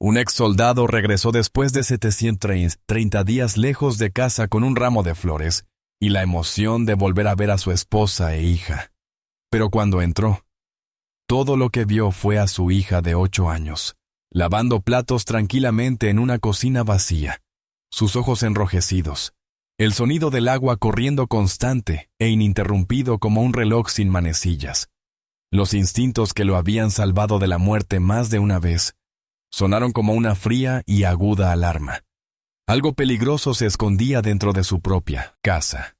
Un ex soldado regresó después de 730 días lejos de casa con un ramo de flores y la emoción de volver a ver a su esposa e hija. Pero cuando entró, todo lo que vio fue a su hija de 8 años, lavando platos tranquilamente en una cocina vacía, sus ojos enrojecidos, el sonido del agua corriendo constante e ininterrumpido como un reloj sin manecillas. Los instintos que lo habían salvado de la muerte más de una vez sonaron como una fría y aguda alarma. Algo peligroso se escondía dentro de su propia casa.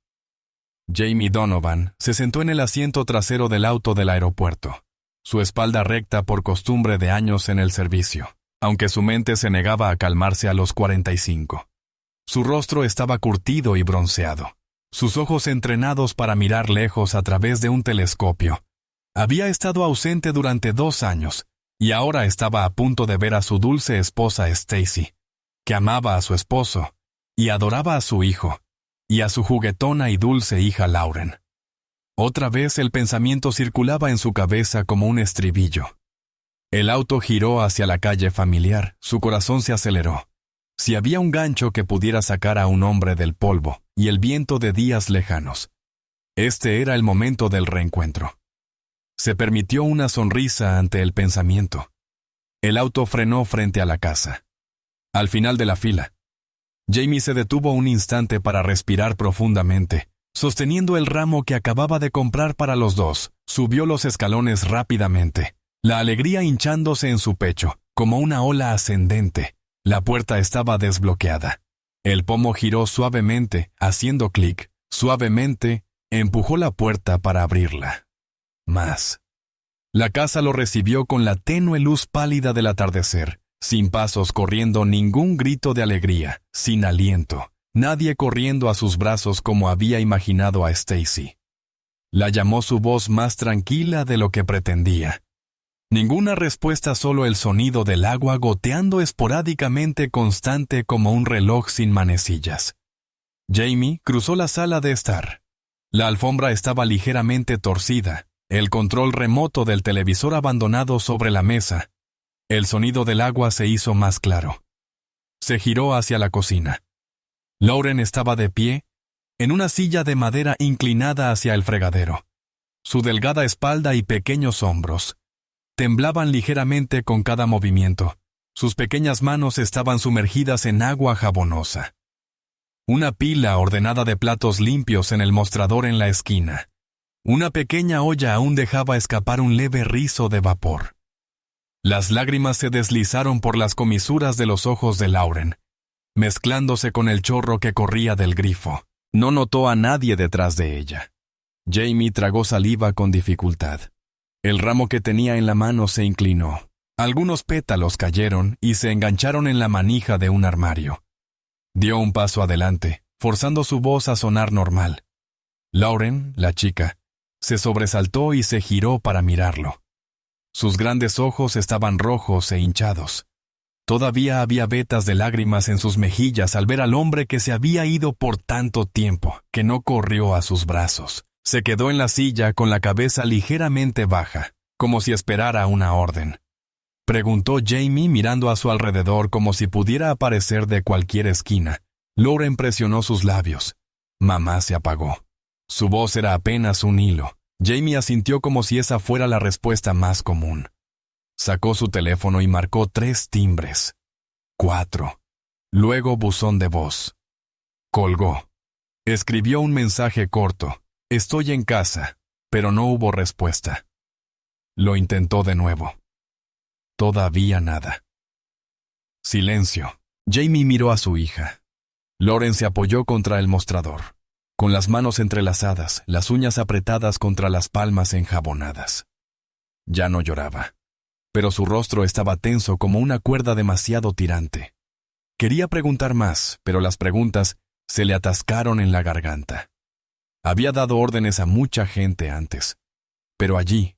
Jamie Donovan se sentó en el asiento trasero del auto del aeropuerto, su espalda recta por costumbre de años en el servicio, aunque su mente se negaba a calmarse a los 45. Su rostro estaba curtido y bronceado, sus ojos entrenados para mirar lejos a través de un telescopio. Había estado ausente durante 2 años, y ahora estaba a punto de ver a su dulce esposa Stacy, que amaba a su esposo, y adoraba a su hijo, y a su juguetona y dulce hija Lauren. Otra vez el pensamiento circulaba en su cabeza como un estribillo. El auto giró hacia la calle familiar, su corazón se aceleró. Si había un gancho que pudiera sacar a un hombre del polvo y el viento de días lejanos, este era el momento del reencuentro. Se permitió una sonrisa ante el pensamiento. El auto frenó frente a la casa. Al final de la fila, Jamie se detuvo un instante para respirar profundamente. Sosteniendo el ramo que acababa de comprar para los dos, subió los escalones rápidamente, la alegría hinchándose en su pecho, como una ola ascendente. La puerta estaba desbloqueada. El pomo giró suavemente, haciendo clic. Suavemente, empujó la puerta para abrirla. Más. La casa lo recibió con la tenue luz pálida del atardecer, sin pasos corriendo, ningún grito de alegría, sin aliento, nadie corriendo a sus brazos como había imaginado a Stacy. La llamó su voz más tranquila de lo que pretendía. Ninguna respuesta, solo el sonido del agua goteando esporádicamente, constante como un reloj sin manecillas. Jamie cruzó la sala de estar. La alfombra estaba ligeramente torcida, el control remoto del televisor abandonado sobre la mesa. El sonido del agua se hizo más claro. Se giró hacia la cocina. Lauren estaba de pie, en una silla de madera inclinada hacia el fregadero. Su delgada espalda y pequeños hombros temblaban ligeramente con cada movimiento. Sus pequeñas manos estaban sumergidas en agua jabonosa. Una pila ordenada de platos limpios en el mostrador en la esquina. Una pequeña olla aún dejaba escapar un leve rizo de vapor. Las lágrimas se deslizaron por las comisuras de los ojos de Lauren, mezclándose con el chorro que corría del grifo. No notó a nadie detrás de ella. Jamie tragó saliva con dificultad. El ramo que tenía en la mano se inclinó. Algunos pétalos cayeron y se engancharon en la manija de un armario. Dio un paso adelante, forzando su voz a sonar normal. Lauren, la chica, se sobresaltó y se giró para mirarlo. Sus grandes ojos estaban rojos e hinchados. Todavía había vetas de lágrimas en sus mejillas al ver al hombre que se había ido por tanto tiempo, que no corrió a sus brazos. Se quedó en la silla con la cabeza ligeramente baja, como si esperara una orden. Preguntó Jamie mirando a su alrededor como si pudiera aparecer de cualquier esquina. Lauren presionó sus labios. Mamá se apagó. Su voz era apenas un hilo. Jamie asintió como si esa fuera la respuesta más común. Sacó su teléfono y marcó 3 timbres. 4. Luego buzón de voz. Colgó. Escribió un mensaje corto. Estoy en casa, pero no hubo respuesta. Lo intentó de nuevo. Todavía nada. Silencio. Jamie miró a su hija. Lauren se apoyó contra el mostrador, con las manos entrelazadas, las uñas apretadas contra las palmas enjabonadas. Ya no lloraba, pero su rostro estaba tenso como una cuerda demasiado tirante. Quería preguntar más, pero las preguntas se le atascaron en la garganta. Había dado órdenes a mucha gente antes, pero allí,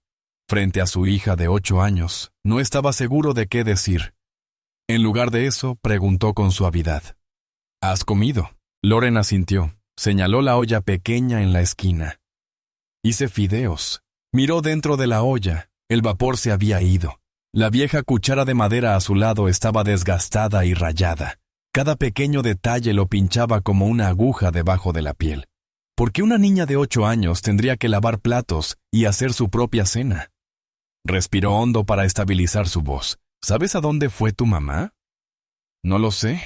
frente a su hija de 8 años, no estaba seguro de qué decir. En lugar de eso, preguntó con suavidad. ¿Has comido? Lauren asintió. Señaló la olla pequeña en la esquina. Hice fideos. Miró dentro de la olla. El vapor se había ido. La vieja cuchara de madera a su lado estaba desgastada y rayada. Cada pequeño detalle lo pinchaba como una aguja debajo de la piel. ¿Por qué una niña de 8 años tendría que lavar platos y hacer su propia cena? Respiró hondo para estabilizar su voz. ¿Sabes a dónde fue tu mamá? No lo sé,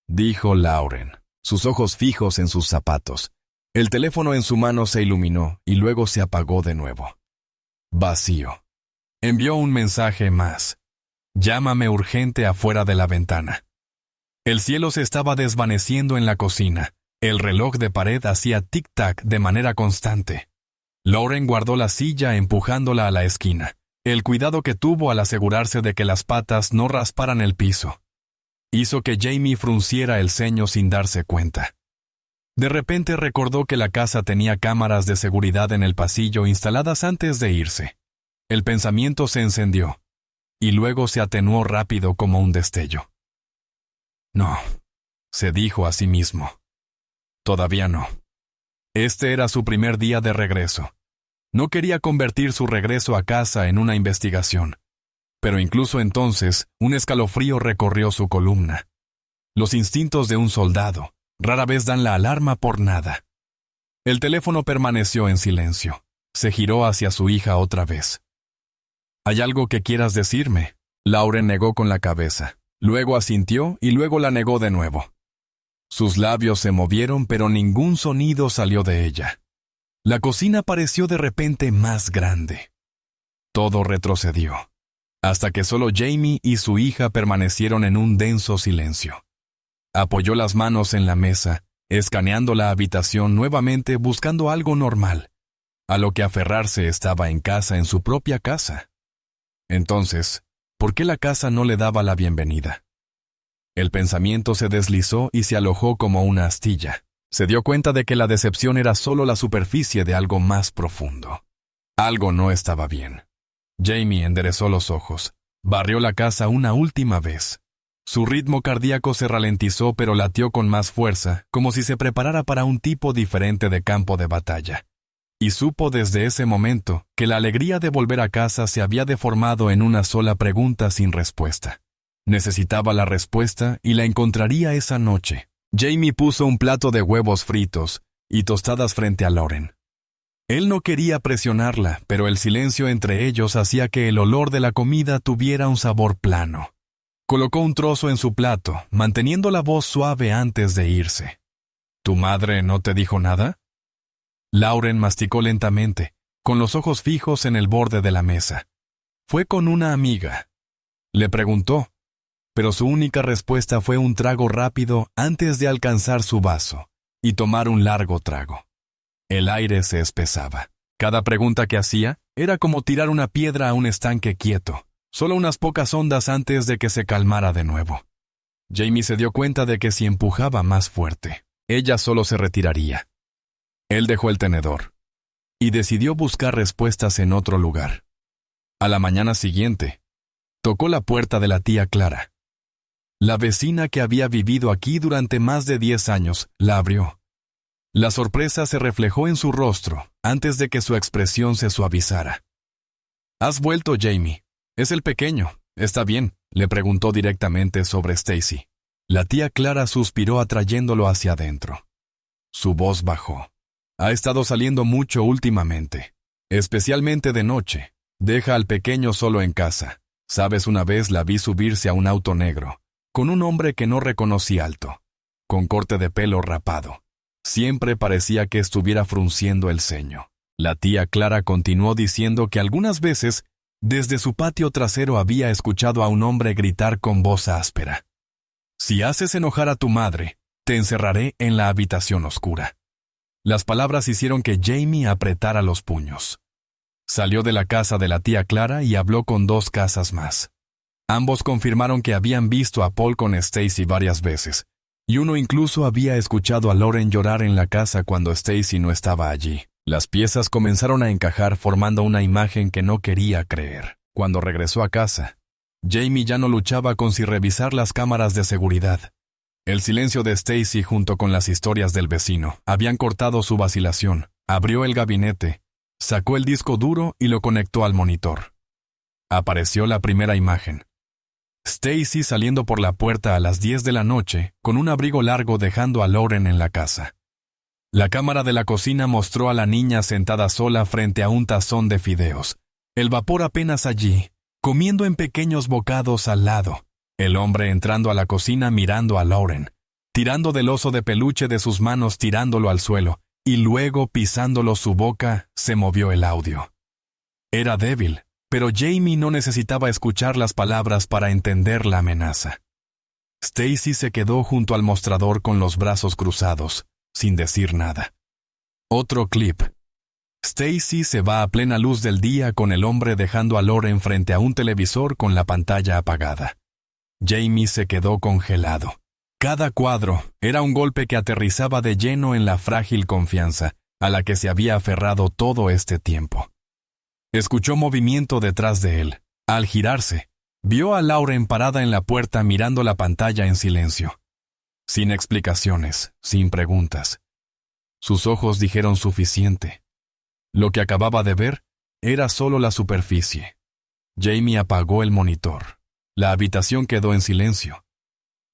dijo Lauren, sus ojos fijos en sus zapatos. El teléfono en su mano se iluminó y luego se apagó de nuevo. Vacío. Envió un mensaje más. Llámame urgente afuera de la ventana. El cielo se estaba desvaneciendo en la cocina. El reloj de pared hacía tic-tac de manera constante. Lauren guardó la silla empujándola a la esquina. El cuidado que tuvo al asegurarse de que las patas no rasparan el piso hizo que Jamie frunciera el ceño sin darse cuenta. De repente recordó que la casa tenía cámaras de seguridad en el pasillo instaladas antes de irse. El pensamiento se encendió, y luego se atenuó rápido como un destello. No, se dijo a sí mismo. Todavía no. Este era su primer día de regreso. No quería convertir su regreso a casa en una investigación. Pero incluso entonces, un escalofrío recorrió su columna. Los instintos de un soldado rara vez dan la alarma por nada. El teléfono permaneció en silencio. Se giró hacia su hija otra vez. ¿Hay algo que quieras decirme? Lauren negó con la cabeza. Luego asintió y luego la negó de nuevo. Sus labios se movieron, pero ningún sonido salió de ella. La cocina pareció de repente más grande. Todo retrocedió, hasta que solo Jamie y su hija permanecieron en un denso silencio. Apoyó las manos en la mesa, escaneando la habitación nuevamente buscando algo normal, a lo que aferrarse estaba en casa en su propia casa. Entonces, ¿por qué la casa no le daba la bienvenida? El pensamiento se deslizó y se alojó como una astilla. Se dio cuenta de que la decepción era solo la superficie de algo más profundo. Algo no estaba bien. Jamie enderezó los ojos. Barrió la casa una última vez. Su ritmo cardíaco se ralentizó, pero latió con más fuerza, como si se preparara para un tipo diferente de campo de batalla. Y supo desde ese momento que la alegría de volver a casa se había deformado en una sola pregunta sin respuesta. Necesitaba la respuesta y la encontraría esa noche. Jamie puso un plato de huevos fritos y tostadas frente a Lauren. Él no quería presionarla, pero el silencio entre ellos hacía que el olor de la comida tuviera un sabor plano. Colocó un trozo en su plato, manteniendo la voz suave antes de irse. ¿Tu madre no te dijo nada? Lauren masticó lentamente, con los ojos fijos en el borde de la mesa. Fue con una amiga. Le preguntó, pero su única respuesta fue un trago rápido antes de alcanzar su vaso y tomar un largo trago. El aire se espesaba. Cada pregunta que hacía era como tirar una piedra a un estanque quieto, solo unas pocas ondas antes de que se calmara de nuevo. Jamie se dio cuenta de que si empujaba más fuerte, ella solo se retiraría. Él dejó el tenedor y decidió buscar respuestas en otro lugar. A la mañana siguiente, tocó la puerta de la tía Clara. La vecina que había vivido aquí durante más de 10 años la abrió. La sorpresa se reflejó en su rostro antes de que su expresión se suavizara. «¿Has vuelto, Jamie? Es el pequeño. ¿Está bien?», le preguntó directamente sobre Stacy. La tía Clara suspiró atrayéndolo hacia adentro. Su voz bajó. «Ha estado saliendo mucho últimamente, especialmente de noche. Deja al pequeño solo en casa. Sabes, una vez la vi subirse a un auto negro, con un hombre que no reconocí alto, con corte de pelo rapado. Siempre parecía que estuviera frunciendo el ceño». La tía Clara continuó diciendo que algunas veces, desde su patio trasero había escuchado a un hombre gritar con voz áspera: «Si haces enojar a tu madre, te encerraré en la habitación oscura». Las palabras hicieron que Jamie apretara los puños. Salió de la casa de la tía Clara y habló con 2 casas más. Ambos confirmaron que habían visto a Paul con Stacy varias veces, y uno incluso había escuchado a Lauren llorar en la casa cuando Stacy no estaba allí. Las piezas comenzaron a encajar formando una imagen que no quería creer. Cuando regresó a casa, Jamie ya no luchaba con si revisar las cámaras de seguridad. El silencio de Stacy junto con las historias del vecino habían cortado su vacilación. Abrió el gabinete, sacó el disco duro y lo conectó al monitor. Apareció la primera imagen. Stacy saliendo por la puerta a las 10 de la noche, con un abrigo largo dejando a Lauren en la casa. La cámara de la cocina mostró a la niña sentada sola frente a un tazón de fideos. El vapor apenas allí, comiendo en pequeños bocados al lado. El hombre entrando a la cocina mirando a Lauren, tirando del oso de peluche de sus manos tirándolo al suelo, y luego pisándolo su boca, se movió el audio. Era débil, pero Jamie no necesitaba escuchar las palabras para entender la amenaza. Stacy se quedó junto al mostrador con los brazos cruzados, sin decir nada. Otro clip. Stacy se va a plena luz del día con el hombre dejando a Lauren frente a un televisor con la pantalla apagada. Jamie se quedó congelado. Cada cuadro era un golpe que aterrizaba de lleno en la frágil confianza a la que se había aferrado todo este tiempo. Escuchó movimiento detrás de él. Al girarse, vio a Lauren parada en la puerta mirando la pantalla en silencio. Sin explicaciones, sin preguntas. Sus ojos dijeron suficiente. Lo que acababa de ver era solo la superficie. Jamie apagó el monitor. La habitación quedó en silencio.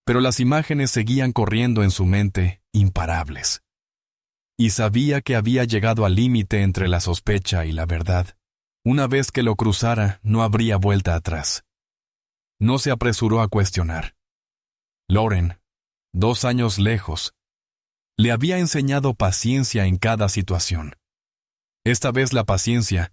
Pero las imágenes seguían corriendo en su mente, imparables. Y sabía que había llegado al límite entre la sospecha y la verdad. Una vez que lo cruzara, no habría vuelta atrás. No se apresuró a cuestionar. Lauren, 2 años lejos, le había enseñado paciencia en cada situación. Esta vez la paciencia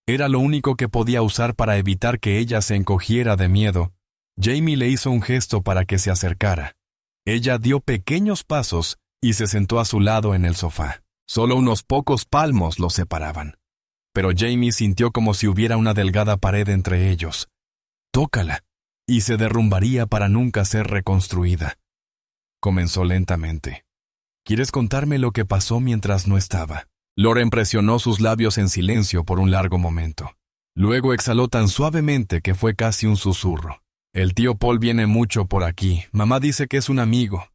era lo único que podía usar para evitar que ella se encogiera de miedo. Jamie le hizo un gesto para que se acercara. Ella dio pequeños pasos y se sentó a su lado en el sofá. Solo unos pocos palmos los separaban. Pero Jamie sintió como si hubiera una delgada pared entre ellos. Tócala, y se derrumbaría para nunca ser reconstruida. Comenzó lentamente. ¿Quieres contarme lo que pasó mientras no estaba? Lauren presionó sus labios en silencio por un largo momento. Luego exhaló tan suavemente que fue casi un susurro. El tío Paul viene mucho por aquí. Mamá dice que es un amigo.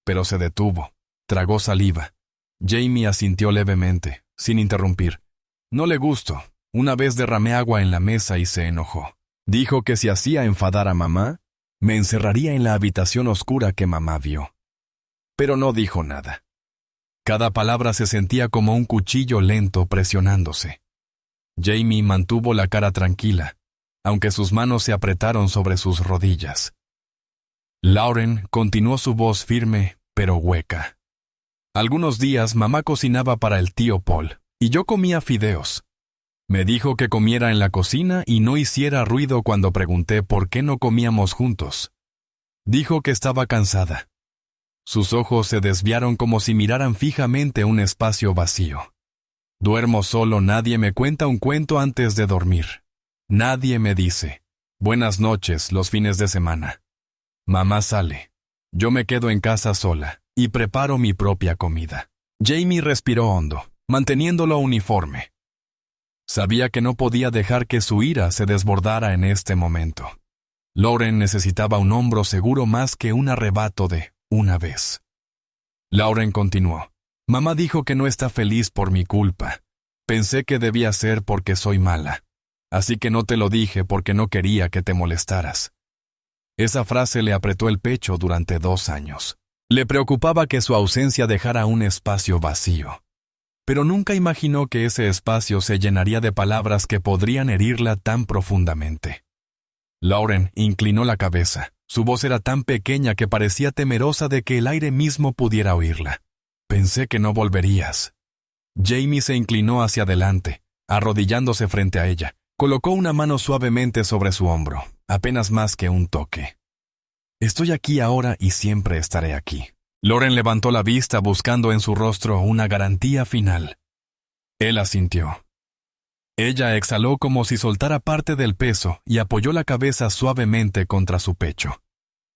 Pero se detuvo. Tragó saliva. Jamie asintió levemente, sin interrumpir. No le gustó. Una vez derramé agua en la mesa y se enojó. Dijo que si hacía enfadar a mamá, me encerraría en la habitación oscura que mamá vio. Pero no dijo nada. Cada palabra se sentía como un cuchillo lento presionándose. Jamie mantuvo la cara tranquila, aunque sus manos se apretaron sobre sus rodillas. Lauren continuó su voz firme, pero hueca. Algunos días mamá cocinaba para el tío Paul, y yo comía fideos. Me dijo que comiera en la cocina y no hiciera ruido cuando pregunté por qué no comíamos juntos. Dijo que estaba cansada. Sus ojos se desviaron como si miraran fijamente un espacio vacío. Duermo solo, nadie me cuenta un cuento antes de dormir. Nadie me dice, buenas noches los fines de semana. Mamá sale. Yo me quedo en casa sola y preparo mi propia comida. Jamie respiró hondo, manteniéndolo uniforme. Sabía que no podía dejar que su ira se desbordara en este momento. Lauren necesitaba un hombro seguro más que un arrebato de una vez. Lauren continuó. Mamá dijo que no está feliz por mi culpa. Pensé que debía ser porque soy mala. Así que no te lo dije porque no quería que te molestaras. Esa frase le apretó el pecho durante 2 años. Le preocupaba que su ausencia dejara un espacio vacío. Pero nunca imaginó que ese espacio se llenaría de palabras que podrían herirla tan profundamente. Lauren inclinó la cabeza. Su voz era tan pequeña que parecía temerosa de que el aire mismo pudiera oírla. Pensé que no volverías. Jamie se inclinó hacia adelante, arrodillándose frente a ella. Colocó una mano suavemente sobre su hombro, apenas más que un toque. Estoy aquí ahora y siempre estaré aquí. Lauren levantó la vista buscando en su rostro una garantía final. Él asintió. Ella exhaló como si soltara parte del peso y apoyó la cabeza suavemente contra su pecho.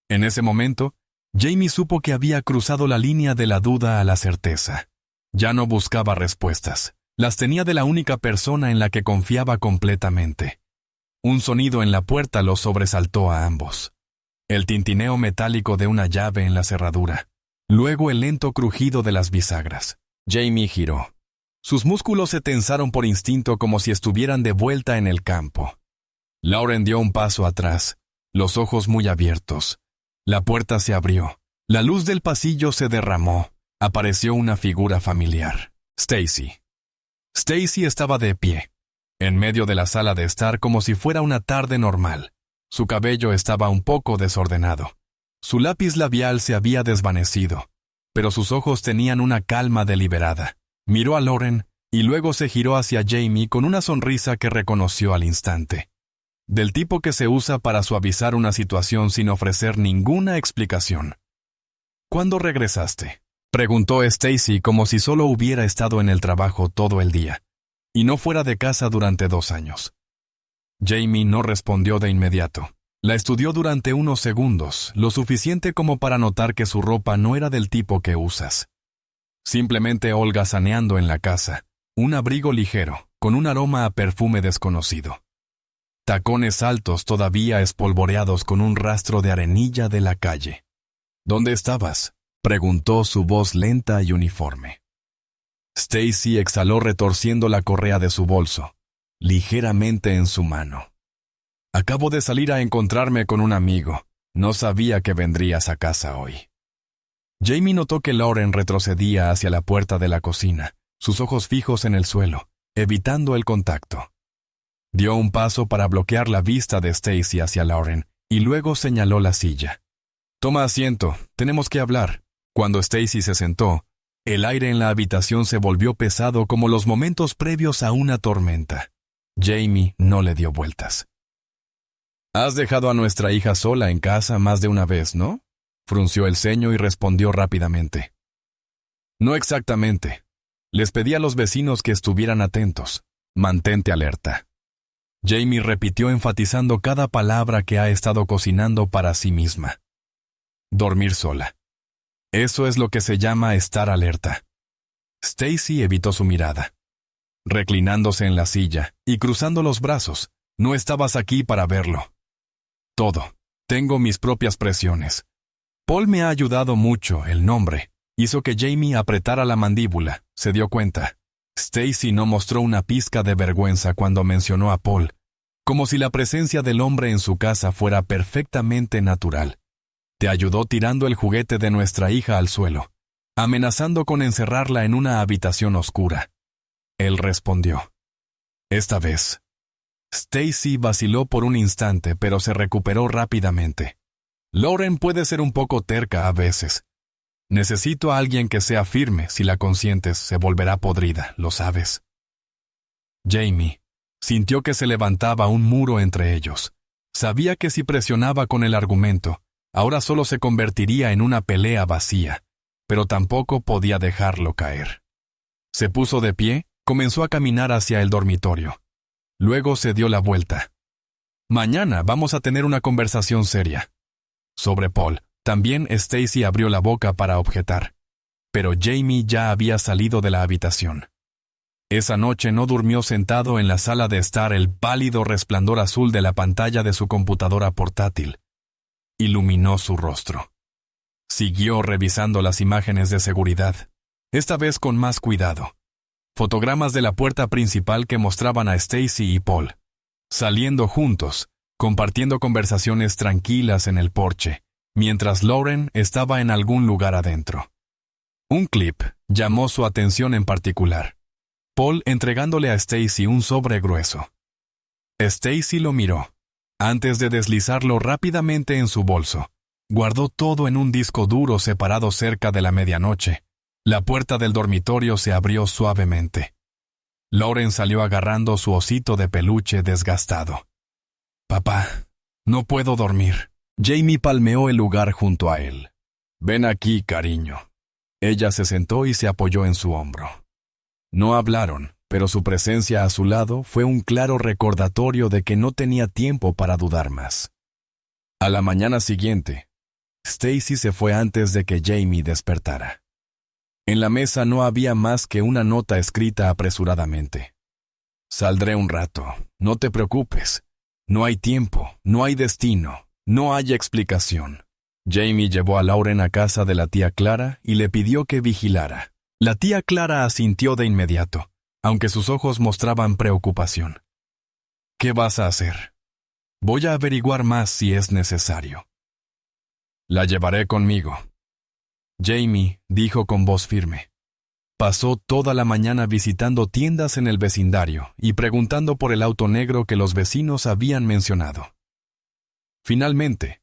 En ese momento, Jamie supo que había cruzado la línea de la duda a la certeza. Ya no buscaba respuestas. Las tenía de la única persona en la que confiaba completamente. Un sonido en la puerta los sobresaltó a ambos. El tintineo metálico de una llave en la cerradura. Luego el lento crujido de las bisagras. Jamie giró. Sus músculos se tensaron por instinto como si estuvieran de vuelta en el campo. Lauren dio un paso atrás, los ojos muy abiertos. La puerta se abrió. La luz del pasillo se derramó. Apareció una figura familiar. Stacy. Stacy estaba de pie, en medio de la sala de estar como si fuera una tarde normal. Su cabello estaba un poco desordenado. Su lápiz labial se había desvanecido, pero sus ojos tenían una calma deliberada. Miró a Lauren y luego se giró hacia Jamie con una sonrisa que reconoció al instante. Del tipo que se usa para suavizar una situación sin ofrecer ninguna explicación. ¿Cuándo regresaste?, preguntó Stacy como si solo hubiera estado en el trabajo todo el día, y no fuera de casa durante 2 años. Jamie no respondió de inmediato. La estudió durante unos segundos, lo suficiente como para notar que su ropa no era del tipo que usas. Simplemente holgazaneando en la casa, un abrigo ligero, con un aroma a perfume desconocido. Tacones altos todavía espolvoreados con un rastro de arenilla de la calle. ¿Dónde estabas?, preguntó su voz lenta y uniforme. Stacy exhaló retorciendo la correa de su bolso, ligeramente en su mano. Acabo de salir a encontrarme con un amigo. No sabía que vendrías a casa hoy. Jamie notó que Lauren retrocedía hacia la puerta de la cocina, sus ojos fijos en el suelo, evitando el contacto. Dio un paso para bloquear la vista de Stacy hacia Lauren y luego señaló la silla. Toma asiento, tenemos que hablar. Cuando Stacy se sentó, el aire en la habitación se volvió pesado como los momentos previos a una tormenta. Jamie no le dio vueltas. Has dejado a nuestra hija sola en casa más de una vez, ¿no? Frunció el ceño y respondió rápidamente. No exactamente. Les pedí a los vecinos que estuvieran atentos. Mantente alerta. Jamie repitió enfatizando cada palabra que ha estado cocinando para sí misma. Dormir sola. Eso es lo que se llama estar alerta. Stacy evitó su mirada. Reclinándose en la silla y cruzando los brazos, no estabas aquí para verlo. Todo. Tengo mis propias presiones. Paul me ha ayudado mucho, el nombre. Hizo que Jamie apretara la mandíbula, se dio cuenta. Stacy no mostró una pizca de vergüenza cuando mencionó a Paul, como si la presencia del hombre en su casa fuera perfectamente natural. Te ayudó tirando el juguete de nuestra hija al suelo, amenazando con encerrarla en una habitación oscura. Él respondió. Esta vez. Stacy vaciló por un instante, pero se recuperó rápidamente. Lauren puede ser un poco terca a veces. Necesito a alguien que sea firme. Si la consientes, se volverá podrida, lo sabes. Jamie sintió que se levantaba un muro entre ellos. Sabía que si presionaba con el argumento, ahora solo se convertiría en una pelea vacía, pero tampoco podía dejarlo caer. Se puso de pie, comenzó a caminar hacia el dormitorio. Luego se dio la vuelta. Mañana vamos a tener una conversación seria. Sobre Paul, también Stacy abrió la boca para objetar. Pero Jamie ya había salido de la habitación. Esa noche no durmió sentado en la sala de estar. El pálido resplandor azul de la pantalla de su computadora portátil iluminó su rostro. Siguió revisando las imágenes de seguridad, esta vez con más cuidado. Fotogramas de la puerta principal que mostraban a Stacy y Paul, saliendo juntos, compartiendo conversaciones tranquilas en el porche, mientras Lauren estaba en algún lugar adentro. Un clip llamó su atención en particular. Paul entregándole a Stacy un sobre grueso. Stacy lo miró. Antes de deslizarlo rápidamente en su bolso, guardó todo en un disco duro separado cerca de la medianoche. La puerta del dormitorio se abrió suavemente. Lauren salió agarrando su osito de peluche desgastado. Papá, no puedo dormir. Jamie palmeó el lugar junto a él. Ven aquí, cariño. Ella se sentó y se apoyó en su hombro. No hablaron, pero su presencia a su lado fue un claro recordatorio de que no tenía tiempo para dudar más. A la mañana siguiente, Stacy se fue antes de que Jamie despertara. En la mesa no había más que una nota escrita apresuradamente. Saldré un rato, no te preocupes. No hay tiempo, no hay destino, no hay explicación. Jamie llevó a Lauren a casa de la tía Clara y le pidió que vigilara. La tía Clara asintió de inmediato, aunque sus ojos mostraban preocupación. ¿Qué vas a hacer? Voy a averiguar más si es necesario. La llevaré conmigo. Jamie dijo con voz firme. Pasó toda la mañana visitando tiendas en el vecindario y preguntando por el auto negro que los vecinos habían mencionado. Finalmente,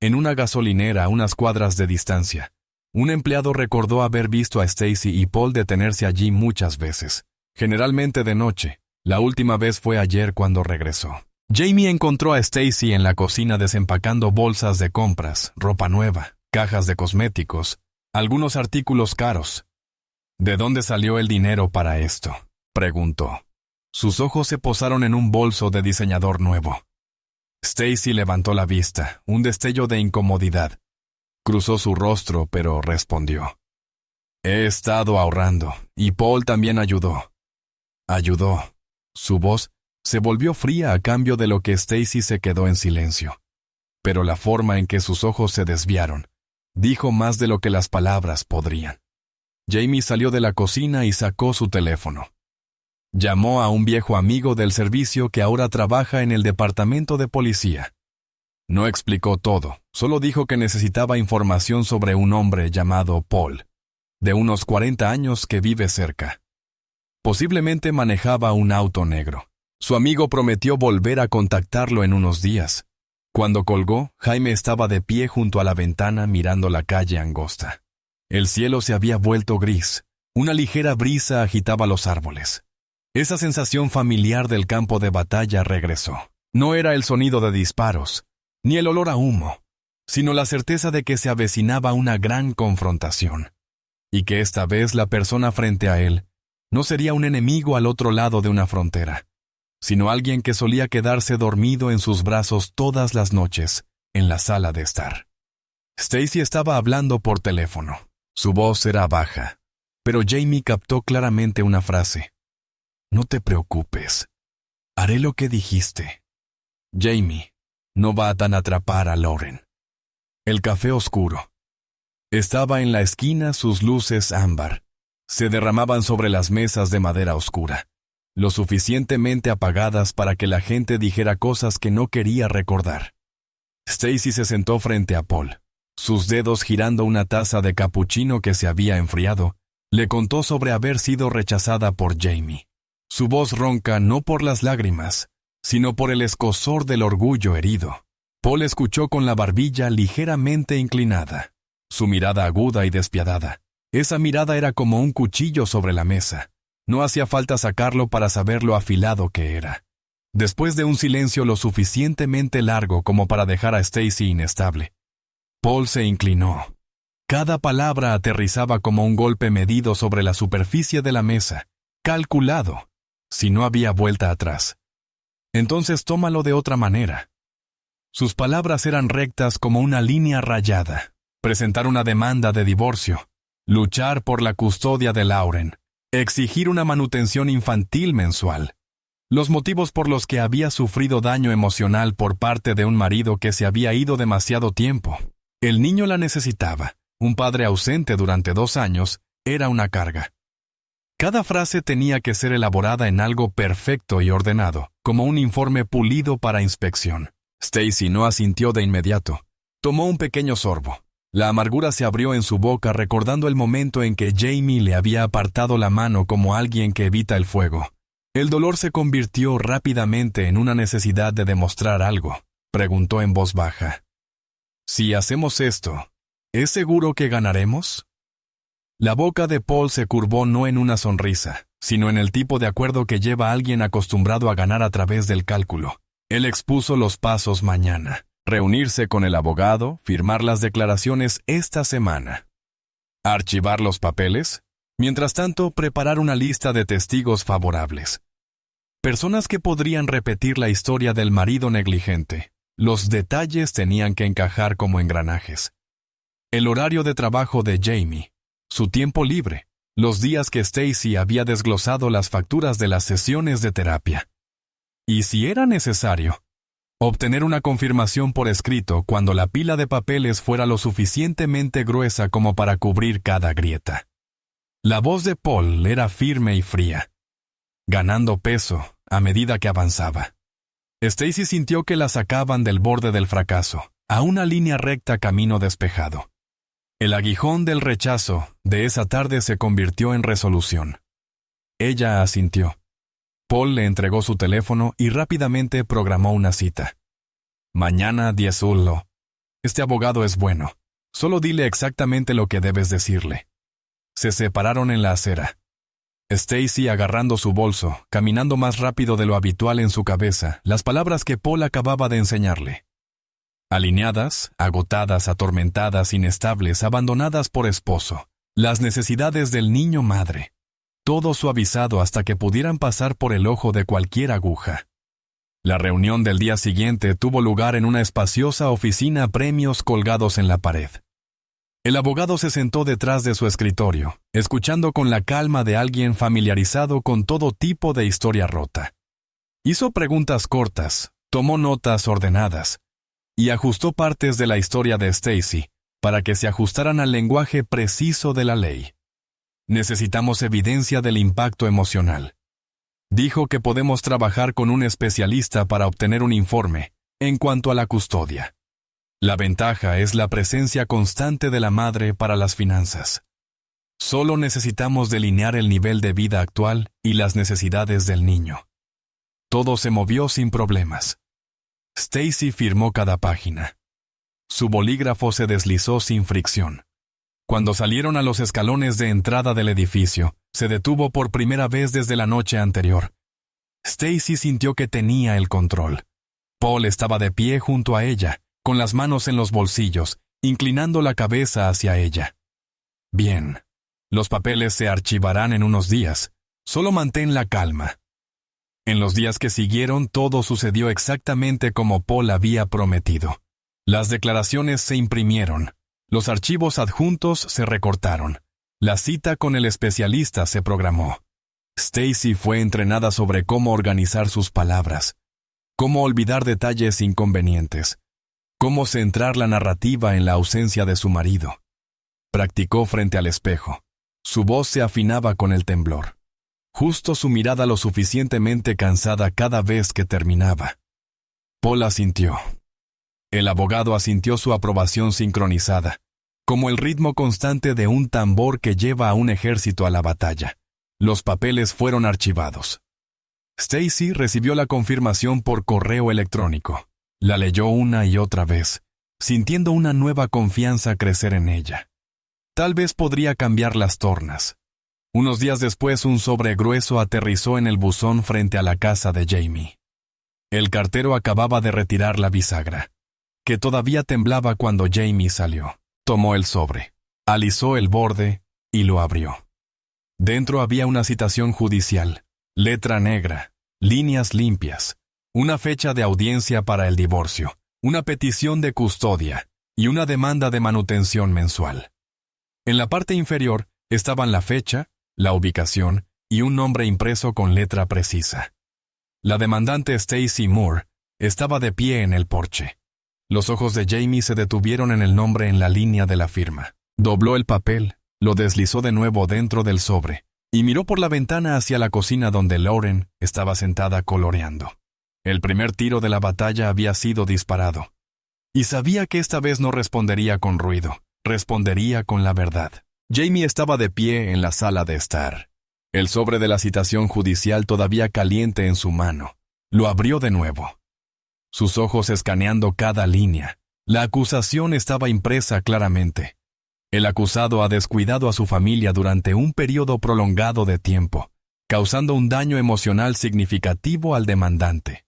en una gasolinera a unas cuadras de distancia, un empleado recordó haber visto a Stacy y Paul detenerse allí muchas veces, generalmente de noche. La última vez fue ayer cuando regresó. Jamie encontró a Stacy en la cocina desempacando bolsas de compras, ropa nueva, cajas de cosméticos, algunos artículos caros. ¿De dónde salió el dinero para esto?, preguntó. Sus ojos se posaron en un bolso de diseñador nuevo. Stacy levantó la vista, un destello de incomodidad. Cruzó su rostro, pero respondió. He estado ahorrando, y Paul también ayudó. Ayudó. Su voz se volvió fría a cambio de lo que Stacy se quedó en silencio. Pero la forma en que sus ojos se desviaron dijo más de lo que las palabras podrían. Jamie salió de la cocina y sacó su teléfono. Llamó a un viejo amigo del servicio que ahora trabaja en el departamento de policía. No explicó todo, solo dijo que necesitaba información sobre un hombre llamado Paul, de unos 40 años que vive cerca. Posiblemente manejaba un auto negro. Su amigo prometió volver a contactarlo en unos días. Cuando colgó, Jaime estaba de pie junto a la ventana mirando la calle angosta. El cielo se había vuelto gris. Una ligera brisa agitaba los árboles. Esa sensación familiar del campo de batalla regresó. No era el sonido de disparos, ni el olor a humo, sino la certeza de que se avecinaba una gran confrontación, y que esta vez la persona frente a él no sería un enemigo al otro lado de una frontera, sino alguien que solía quedarse dormido en sus brazos todas las noches en la sala de estar. Stacy estaba hablando por teléfono. Su voz era baja, pero Jamie captó claramente una frase. No te preocupes. Haré lo que dijiste. Jamie no va a tan atrapar a Lauren. El café oscuro. Estaba en la esquina, sus luces ámbar se derramaban sobre las mesas de madera oscura, lo suficientemente apagadas para que la gente dijera cosas que no quería recordar. Stacy se sentó frente a Paul. Sus dedos girando una taza de capuchino que se había enfriado, le contó sobre haber sido rechazada por Jamie. Su voz ronca no por las lágrimas, sino por el escozor del orgullo herido. Paul escuchó con la barbilla ligeramente inclinada, su mirada aguda y despiadada. Esa mirada era como un cuchillo sobre la mesa. No hacía falta sacarlo para saber lo afilado que era. Después de un silencio lo suficientemente largo como para dejar a Stacy inestable, Paul se inclinó. Cada palabra aterrizaba como un golpe medido sobre la superficie de la mesa, calculado, si no había vuelta atrás. Entonces tómalo de otra manera. Sus palabras eran rectas como una línea rayada. Presentar una demanda de divorcio, luchar por la custodia de Lauren, exigir una manutención infantil mensual. Los motivos por los que había sufrido daño emocional por parte de un marido que se había ido demasiado tiempo. El niño la necesitaba. Un padre ausente durante 2 años era una carga. Cada frase tenía que ser elaborada en algo perfecto y ordenado, como un informe pulido para inspección. Stacy no asintió de inmediato. Tomó un pequeño sorbo. La amargura se abrió en su boca recordando el momento en que Jamie le había apartado la mano como alguien que evita el fuego. El dolor se convirtió rápidamente en una necesidad de demostrar algo. Preguntó en voz baja. Si hacemos esto, ¿es seguro que ganaremos? La boca de Paul se curvó no en una sonrisa, sino en el tipo de acuerdo que lleva a alguien acostumbrado a ganar a través del cálculo. Él expuso los pasos mañana. Reunirse con el abogado, firmar las declaraciones esta semana. Archivar los papeles. Mientras tanto, preparar una lista de testigos favorables. Personas que podrían repetir la historia del marido negligente. Los detalles tenían que encajar como engranajes. El horario de trabajo de Jamie, su tiempo libre, los días que Stacy había desglosado las facturas de las sesiones de terapia. Y si era necesario, obtener una confirmación por escrito cuando la pila de papeles fuera lo suficientemente gruesa como para cubrir cada grieta. La voz de Paul era firme y fría, ganando peso a medida que avanzaba. Stacy sintió que la sacaban del borde del fracaso, a una línea recta camino despejado. El aguijón del rechazo de esa tarde se convirtió en resolución. Ella asintió. Paul le entregó su teléfono y rápidamente programó una cita. Mañana 10 ULO. Este abogado es bueno. Solo dile exactamente lo que debes decirle. Se separaron en la acera. Stacy agarrando su bolso, caminando más rápido de lo habitual en su cabeza, las palabras que Paul acababa de enseñarle. Alineadas, agotadas, atormentadas, inestables, abandonadas por esposo. Las necesidades del niño madre. Todo suavizado hasta que pudieran pasar por el ojo de cualquier aguja. La reunión del día siguiente tuvo lugar en una espaciosa oficina, premios colgados en la pared. El abogado se sentó detrás de su escritorio, escuchando con la calma de alguien familiarizado con todo tipo de historia rota. Hizo preguntas cortas, tomó notas ordenadas, y ajustó partes de la historia de Stacy para que se ajustaran al lenguaje preciso de la ley. Necesitamos evidencia del impacto emocional. Dijo que podemos trabajar con un especialista para obtener un informe en cuanto a la custodia. La ventaja es la presencia constante de la madre para las finanzas. Solo necesitamos delinear el nivel de vida actual y las necesidades del niño. Todo se movió sin problemas. Stacy firmó cada página. Su bolígrafo se deslizó sin fricción. Cuando salieron a los escalones de entrada del edificio, se detuvo por primera vez desde la noche anterior. Stacy sintió que tenía el control. Paul estaba de pie junto a ella, con las manos en los bolsillos, inclinando la cabeza hacia ella. Bien. Los papeles se archivarán en unos días. Solo mantén la calma. En los días que siguieron, todo sucedió exactamente como Paul había prometido. Las declaraciones se imprimieron. Los archivos adjuntos se recortaron. La cita con el especialista se programó. Stacy fue entrenada sobre cómo organizar sus palabras, cómo olvidar detalles inconvenientes, cómo centrar la narrativa en la ausencia de su marido. Practicó frente al espejo. Su voz se afinaba con el temblor. Justo su mirada lo suficientemente cansada cada vez que terminaba. Paul asintió. El abogado asintió su aprobación sincronizada, como el ritmo constante de un tambor que lleva a un ejército a la batalla. Los papeles fueron archivados. Stacy recibió la confirmación por correo electrónico. La leyó una y otra vez, sintiendo una nueva confianza crecer en ella. Tal vez podría cambiar las tornas. Unos días después, un sobre grueso aterrizó en el buzón frente a la casa de Jamie. El cartero acababa de retirar la bisagra, que todavía temblaba cuando Jamie salió. Tomó el sobre, alisó el borde y lo abrió. Dentro había una citación judicial, letra negra, líneas limpias, una fecha de audiencia para el divorcio, una petición de custodia y una demanda de manutención mensual. En la parte inferior estaban la fecha, la ubicación y un nombre impreso con letra precisa. La demandante Stacy Moore estaba de pie en el porche. Los ojos de Jamie se detuvieron en el nombre en la línea de la firma. Dobló el papel, lo deslizó de nuevo dentro del sobre y miró por la ventana hacia la cocina donde Lauren estaba sentada coloreando. El primer tiro de la batalla había sido disparado. Y sabía que esta vez no respondería con ruido, respondería con la verdad. Jamie estaba de pie en la sala de estar. El sobre de la citación judicial todavía caliente en su mano. Lo abrió de nuevo. Sus ojos escaneando cada línea. La acusación estaba impresa claramente. El acusado ha descuidado a su familia durante un periodo prolongado de tiempo, causando un daño emocional significativo al demandante.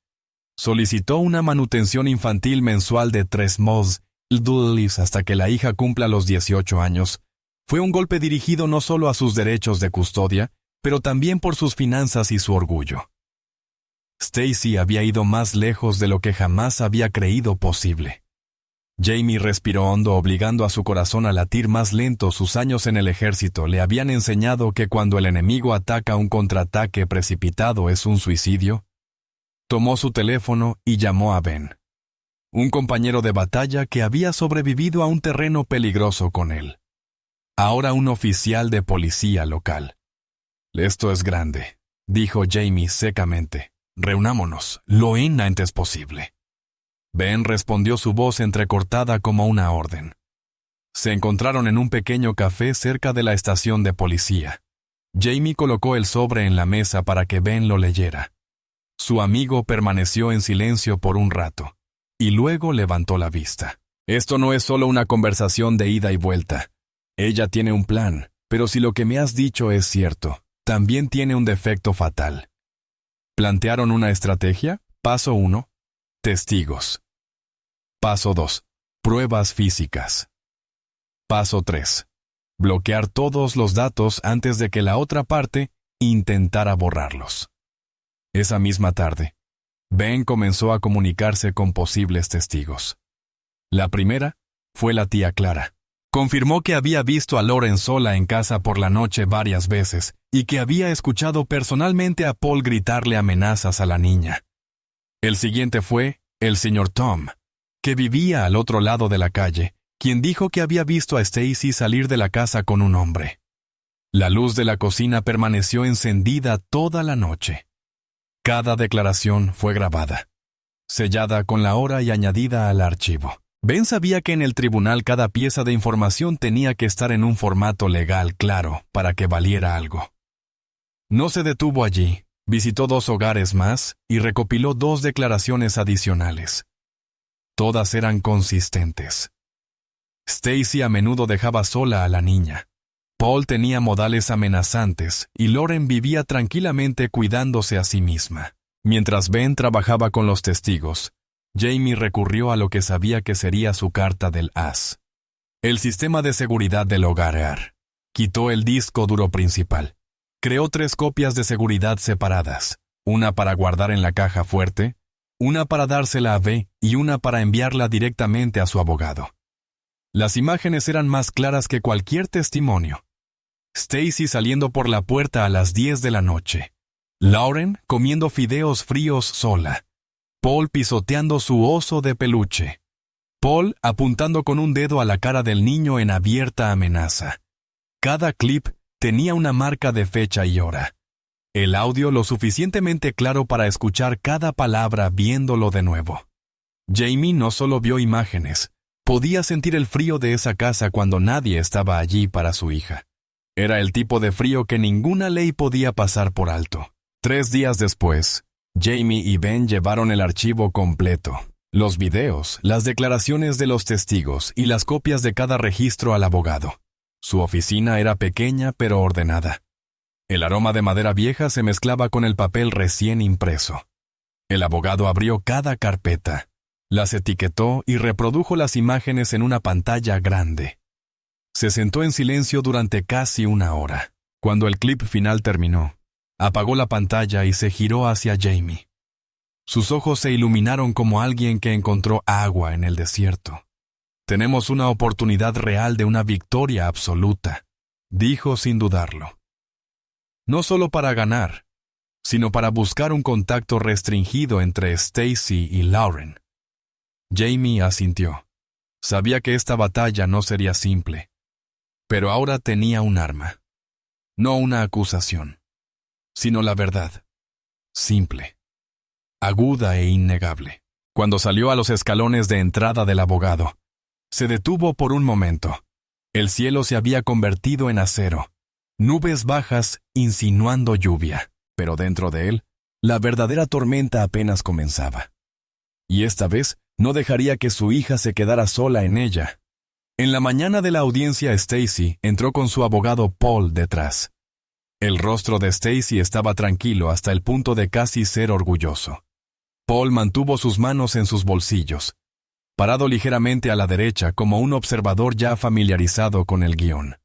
Solicitó una manutención infantil mensual de $3,000 hasta que la hija cumpla los 18 años. Fue un golpe dirigido no solo a sus derechos de custodia, pero también por sus finanzas y su orgullo. Stacy había ido más lejos de lo que jamás había creído posible. Jamie respiró hondo, obligando a su corazón a latir más lento. Sus años en el ejército le habían enseñado que cuando el enemigo ataca, un contraataque precipitado es un suicidio. Tomó su teléfono y llamó a Ben, un compañero de batalla que había sobrevivido a un terreno peligroso con él. Ahora un oficial de policía local. «Esto es grande», dijo Jamie secamente. Reunámonos, lo antes posible. Ben respondió, su voz entrecortada como una orden. Se encontraron en un pequeño café cerca de la estación de policía. Jamie colocó el sobre en la mesa para que Ben lo leyera. Su amigo permaneció en silencio por un rato, y luego levantó la vista. Esto no es solo una conversación de ida y vuelta. Ella tiene un plan, pero si lo que me has dicho es cierto, también tiene un defecto fatal. ¿Plantearon una estrategia? Paso 1. Testigos. Paso 2. Pruebas físicas. Paso 3. Bloquear todos los datos antes de que la otra parte intentara borrarlos. Esa misma tarde, Ben comenzó a comunicarse con posibles testigos. La primera fue la tía Clara. Confirmó que había visto a Lauren sola en casa por la noche varias veces y que había escuchado personalmente a Paul gritarle amenazas a la niña. El siguiente fue el señor Tom, que vivía al otro lado de la calle, quien dijo que había visto a Stacy salir de la casa con un hombre. La luz de la cocina permaneció encendida toda la noche. Cada declaración fue grabada, sellada con la hora y añadida al archivo. Ben sabía que en el tribunal cada pieza de información tenía que estar en un formato legal claro para que valiera algo. No se detuvo allí, visitó 2 hogares más y recopiló 2 declaraciones adicionales. Todas eran consistentes. Stacy a menudo dejaba sola a la niña. Paul tenía modales amenazantes y Lauren vivía tranquilamente cuidándose a sí misma. Mientras Ben trabajaba con los testigos, Jamie recurrió a lo que sabía que sería su carta del as. El sistema de seguridad del hogar. Quitó el disco duro principal. Creó 3 copias de seguridad separadas, una para guardar en la caja fuerte, una para dársela a B y una para enviarla directamente a su abogado. Las imágenes eran más claras que cualquier testimonio. Stacy saliendo por la puerta a las 10 de la noche. Lauren comiendo fideos fríos sola. Paul pisoteando su oso de peluche. Paul apuntando con un dedo a la cara del niño en abierta amenaza. Cada clip tenía una marca de fecha y hora. El audio lo suficientemente claro para escuchar cada palabra viéndolo de nuevo. Jamie no solo vio imágenes, podía sentir el frío de esa casa cuando nadie estaba allí para su hija. Era el tipo de frío que ninguna ley podía pasar por alto. 3 días después, Jamie y Ben llevaron el archivo completo, los videos, las declaraciones de los testigos y las copias de cada registro al abogado. Su oficina era pequeña pero ordenada. El aroma de madera vieja se mezclaba con el papel recién impreso. El abogado abrió cada carpeta, las etiquetó y reprodujo las imágenes en una pantalla grande. Se sentó en silencio durante casi 1 hora. Cuando el clip final terminó, apagó la pantalla y se giró hacia Jamie. Sus ojos se iluminaron como alguien que encontró agua en el desierto. «Tenemos una oportunidad real de una victoria absoluta», dijo sin dudarlo. No solo para ganar, sino para buscar un contacto restringido entre Stacy y Lauren. Jamie asintió. Sabía que esta batalla no sería simple, pero ahora tenía un arma. No una acusación, sino la verdad. Simple, aguda e innegable. Cuando salió a los escalones de entrada del abogado, se detuvo por un momento. El cielo se había convertido en acero, nubes bajas insinuando lluvia, pero dentro de él, la verdadera tormenta apenas comenzaba. Y esta vez no dejaría que su hija se quedara sola en ella. En la mañana de la audiencia, Stacy entró con su abogado Paul detrás. El rostro de Stacy estaba tranquilo hasta el punto de casi ser orgulloso. Paul mantuvo sus manos en sus bolsillos, parado ligeramente a la derecha como un observador ya familiarizado con el guión.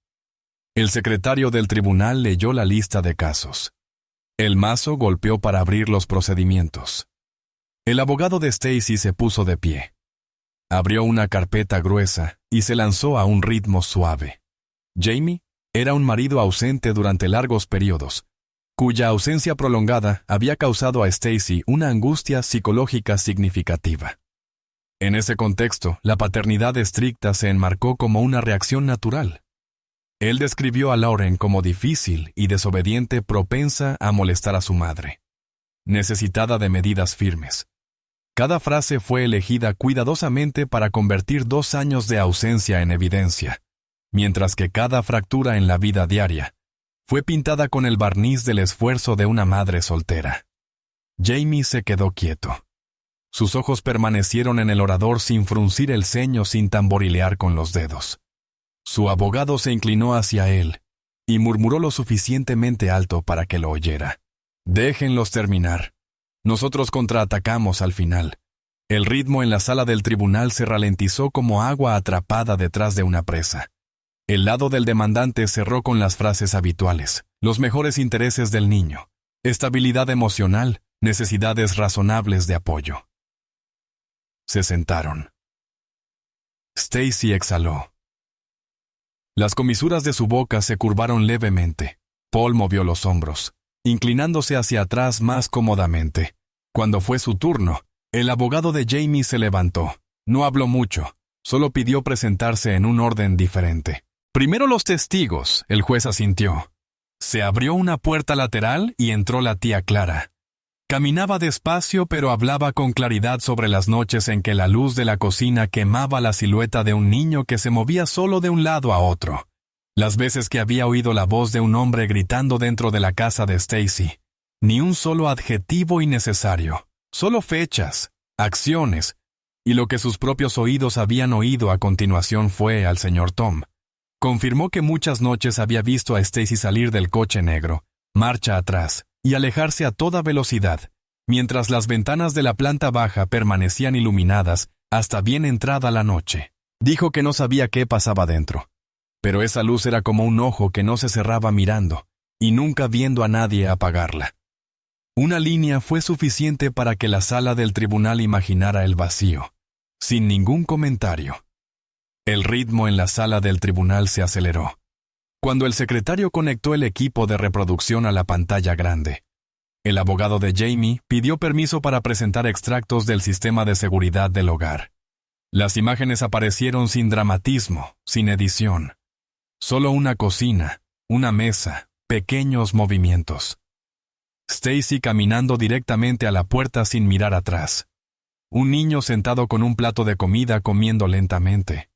El secretario del tribunal leyó la lista de casos. El mazo golpeó para abrir los procedimientos. El abogado de Stacy se puso de pie. Abrió una carpeta gruesa y se lanzó a un ritmo suave. Jamie era un marido ausente durante largos periodos, cuya ausencia prolongada había causado a Stacy una angustia psicológica significativa. En ese contexto, la paternidad estricta se enmarcó como una reacción natural. Él describió a Lauren como difícil y desobediente, propensa a molestar a su madre. necesitada de medidas firmes. Cada frase fue elegida cuidadosamente para convertir 2 años de ausencia en evidencia, mientras que cada fractura en la vida diaria fue pintada con el barniz del esfuerzo de una madre soltera. Jamie se quedó quieto. Sus ojos permanecieron en el orador sin fruncir el ceño, sin tamborilear con los dedos. Su abogado se inclinó hacia él y murmuró lo suficientemente alto para que lo oyera. «Déjenlos terminar. Nosotros contraatacamos al final». El ritmo en la sala del tribunal se ralentizó como agua atrapada detrás de una presa. El lado del demandante cerró con las frases habituales: los mejores intereses del niño, estabilidad emocional, necesidades razonables de apoyo. Se sentaron. Stacy exhaló. Las comisuras de su boca se curvaron levemente. Paul movió los hombros, inclinándose hacia atrás más cómodamente. Cuando fue su turno, el abogado de Jamie se levantó. No habló mucho, solo pidió presentarse en un orden diferente. Primero los testigos, el juez asintió. Se abrió una puerta lateral y entró la tía Clara. Caminaba despacio, pero hablaba con claridad sobre las noches en que la luz de la cocina quemaba la silueta de un niño que se movía solo de un lado a otro. Las veces que había oído la voz de un hombre gritando dentro de la casa de Stacy. Ni un solo adjetivo innecesario, solo fechas, acciones, y lo que sus propios oídos habían oído a continuación fue al señor Tom. Confirmó que muchas noches había visto a Stacy salir del coche negro, marcha atrás, y alejarse a toda velocidad, mientras las ventanas de la planta baja permanecían iluminadas hasta bien entrada la noche. Dijo que no sabía qué pasaba dentro, pero esa luz era como un ojo que no se cerraba mirando, y nunca viendo a nadie apagarla. Una línea fue suficiente para que la sala del tribunal imaginara el vacío, sin ningún comentario. El ritmo en la sala del tribunal se aceleró. Cuando el secretario conectó el equipo de reproducción a la pantalla grande, el abogado de Jamie pidió permiso para presentar extractos del sistema de seguridad del hogar. Las imágenes aparecieron sin dramatismo, sin edición. Solo una cocina, una mesa, pequeños movimientos. Stacy caminando directamente a la puerta sin mirar atrás. Un niño sentado con un plato de comida comiendo lentamente,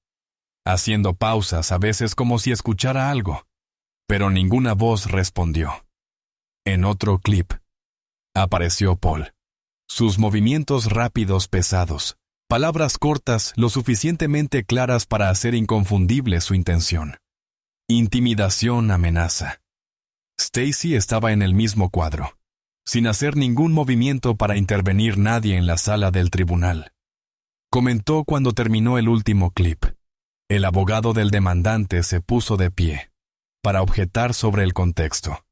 haciendo pausas a veces como si escuchara algo, pero ninguna voz respondió. En otro clip, apareció Paul. Sus movimientos rápidos, pesados, palabras cortas lo suficientemente claras para hacer inconfundible su intención. Intimidación, amenaza. Stacy estaba en el mismo cuadro, sin hacer ningún movimiento para intervenir nadie en la sala del tribunal. Comentó cuando terminó el último clip. El abogado del demandante se puso de pie para objetar sobre el contexto.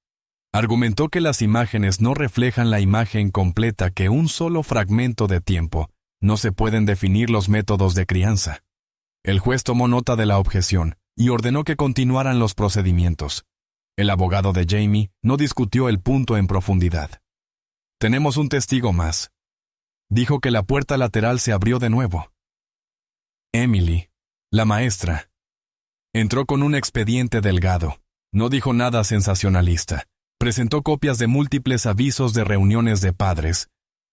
Argumentó que las imágenes no reflejan la imagen completa, que un solo fragmento de tiempo no se pueden definir los métodos de crianza. El juez tomó nota de la objeción y ordenó que continuaran los procedimientos. El abogado de Jamie no discutió el punto en profundidad. «Tenemos un testigo más». Dijo que la puerta lateral se abrió de nuevo. Emily, la maestra, entró con un expediente delgado. No dijo nada sensacionalista. Presentó copias de múltiples avisos de reuniones de padres,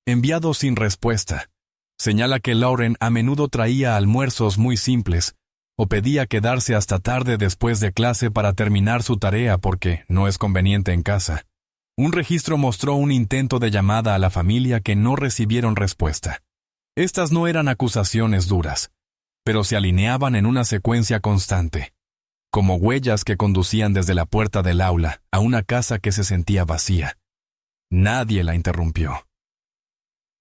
enviados sin respuesta. Señala que Lauren a menudo traía almuerzos muy simples, o pedía quedarse hasta tarde después de clase para terminar su tarea porque no es conveniente en casa. Un registro mostró un intento de llamada a la familia que no recibieron respuesta. Estas no eran acusaciones duras, pero se alineaban en una secuencia constante, como huellas que conducían desde la puerta del aula a una casa que se sentía vacía. Nadie la interrumpió.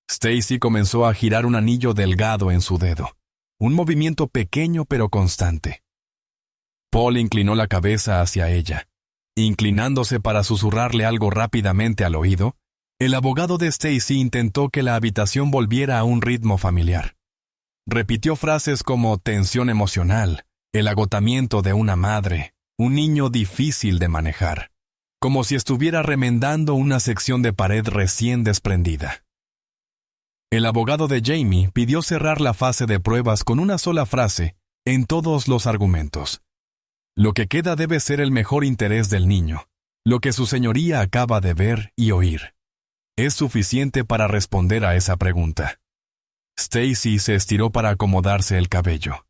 Stacy comenzó a girar un anillo delgado en su dedo, un movimiento pequeño pero constante. Paul inclinó la cabeza hacia ella. Inclinándose para susurrarle algo rápidamente al oído, el abogado de Stacy intentó que la habitación volviera a un ritmo familiar. Repitió frases como tensión emocional, el agotamiento de una madre, un niño difícil de manejar, como si estuviera remendando una sección de pared recién desprendida. El abogado de Jamie pidió cerrar la fase de pruebas con una sola frase en todos los argumentos. Lo que queda debe ser el mejor interés del niño, lo que su señoría acaba de ver y oír. es suficiente para responder a esa pregunta. Stacy se estiró para acomodarse el cabello.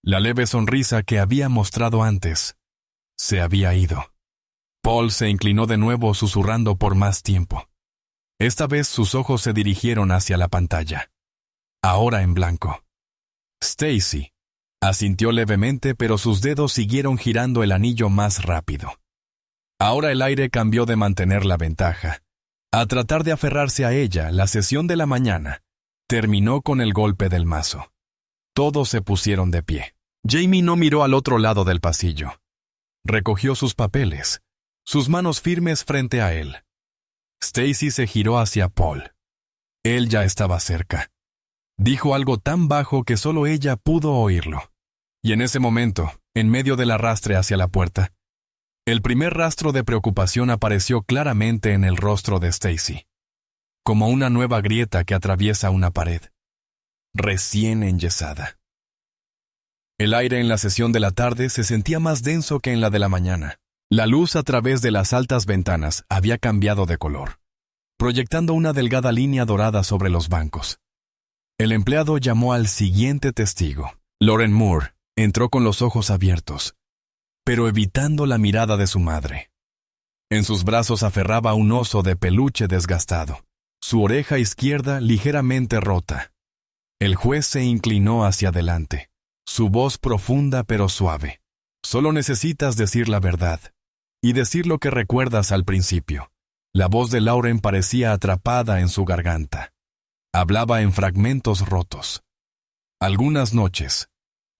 La leve sonrisa que había mostrado antes se había ido. Paul se inclinó de nuevo susurrando por más tiempo. Esta vez sus ojos se dirigieron hacia la pantalla. Ahora en blanco. Stacy asintió levemente, pero sus dedos siguieron girando el anillo más rápido. Ahora el aire cambió de mantener la ventaja. A tratar de aferrarse a ella, la sesión de la mañana terminó con el golpe del mazo. Todos se pusieron de pie. Jamie no miró al otro lado del pasillo. Recogió sus papeles, sus manos firmes frente a él. Stacy se giró hacia Paul. Él ya estaba cerca. Dijo algo tan bajo que solo ella pudo oírlo. Y en ese momento, en medio del arrastre hacia la puerta, el primer rastro de preocupación apareció claramente en el rostro de Stacy, como una nueva grieta que atraviesa una pared, recién enyesada. El aire en la sesión de la tarde se sentía más denso que en la de la mañana. La luz a través de las altas ventanas había cambiado de color, proyectando una delgada línea dorada sobre los bancos. El empleado llamó al siguiente testigo. Lauren Moore entró con los ojos abiertos, pero evitando la mirada de su madre. En sus brazos aferraba un oso de peluche desgastado, su oreja izquierda ligeramente rota. El juez se inclinó hacia adelante, su voz profunda pero suave. Solo necesitas decir la verdad, y decir lo que recuerdas al principio. La voz de Lauren parecía atrapada en su garganta. Hablaba en fragmentos rotos. Algunas noches,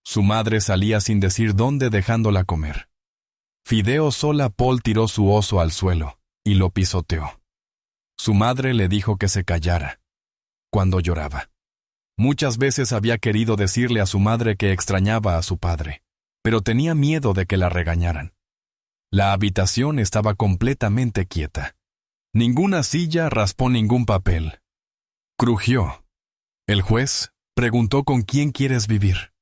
su madre salía sin decir dónde dejándola comer. Fideo sola, Paul tiró su oso al suelo y lo pisoteó. Su madre le dijo que se callara cuando lloraba. Muchas veces había querido decirle a su madre que extrañaba a su padre, pero tenía miedo de que la regañaran. La habitación estaba completamente quieta. Ninguna silla raspó ningún papel. Crujió. El juez preguntó con quién quieres vivir.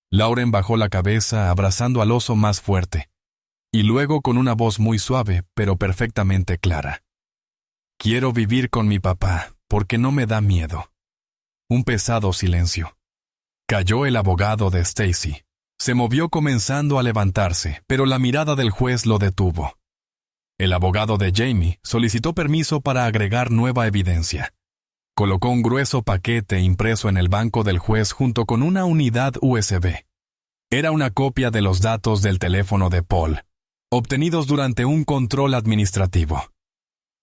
Lauren bajó la cabeza abrazando al oso más fuerte, y luego con una voz muy suave pero perfectamente clara. Quiero vivir con mi papá, porque no me da miedo. Un pesado silencio. Cayó el abogado de Stacy. Se movió comenzando a levantarse, pero la mirada del juez lo detuvo. El abogado de Jamie solicitó permiso para agregar nueva evidencia. Colocó un grueso paquete impreso en el banco del juez junto con una unidad USB. Era una copia de los datos del teléfono de Paul, obtenidos durante un control administrativo.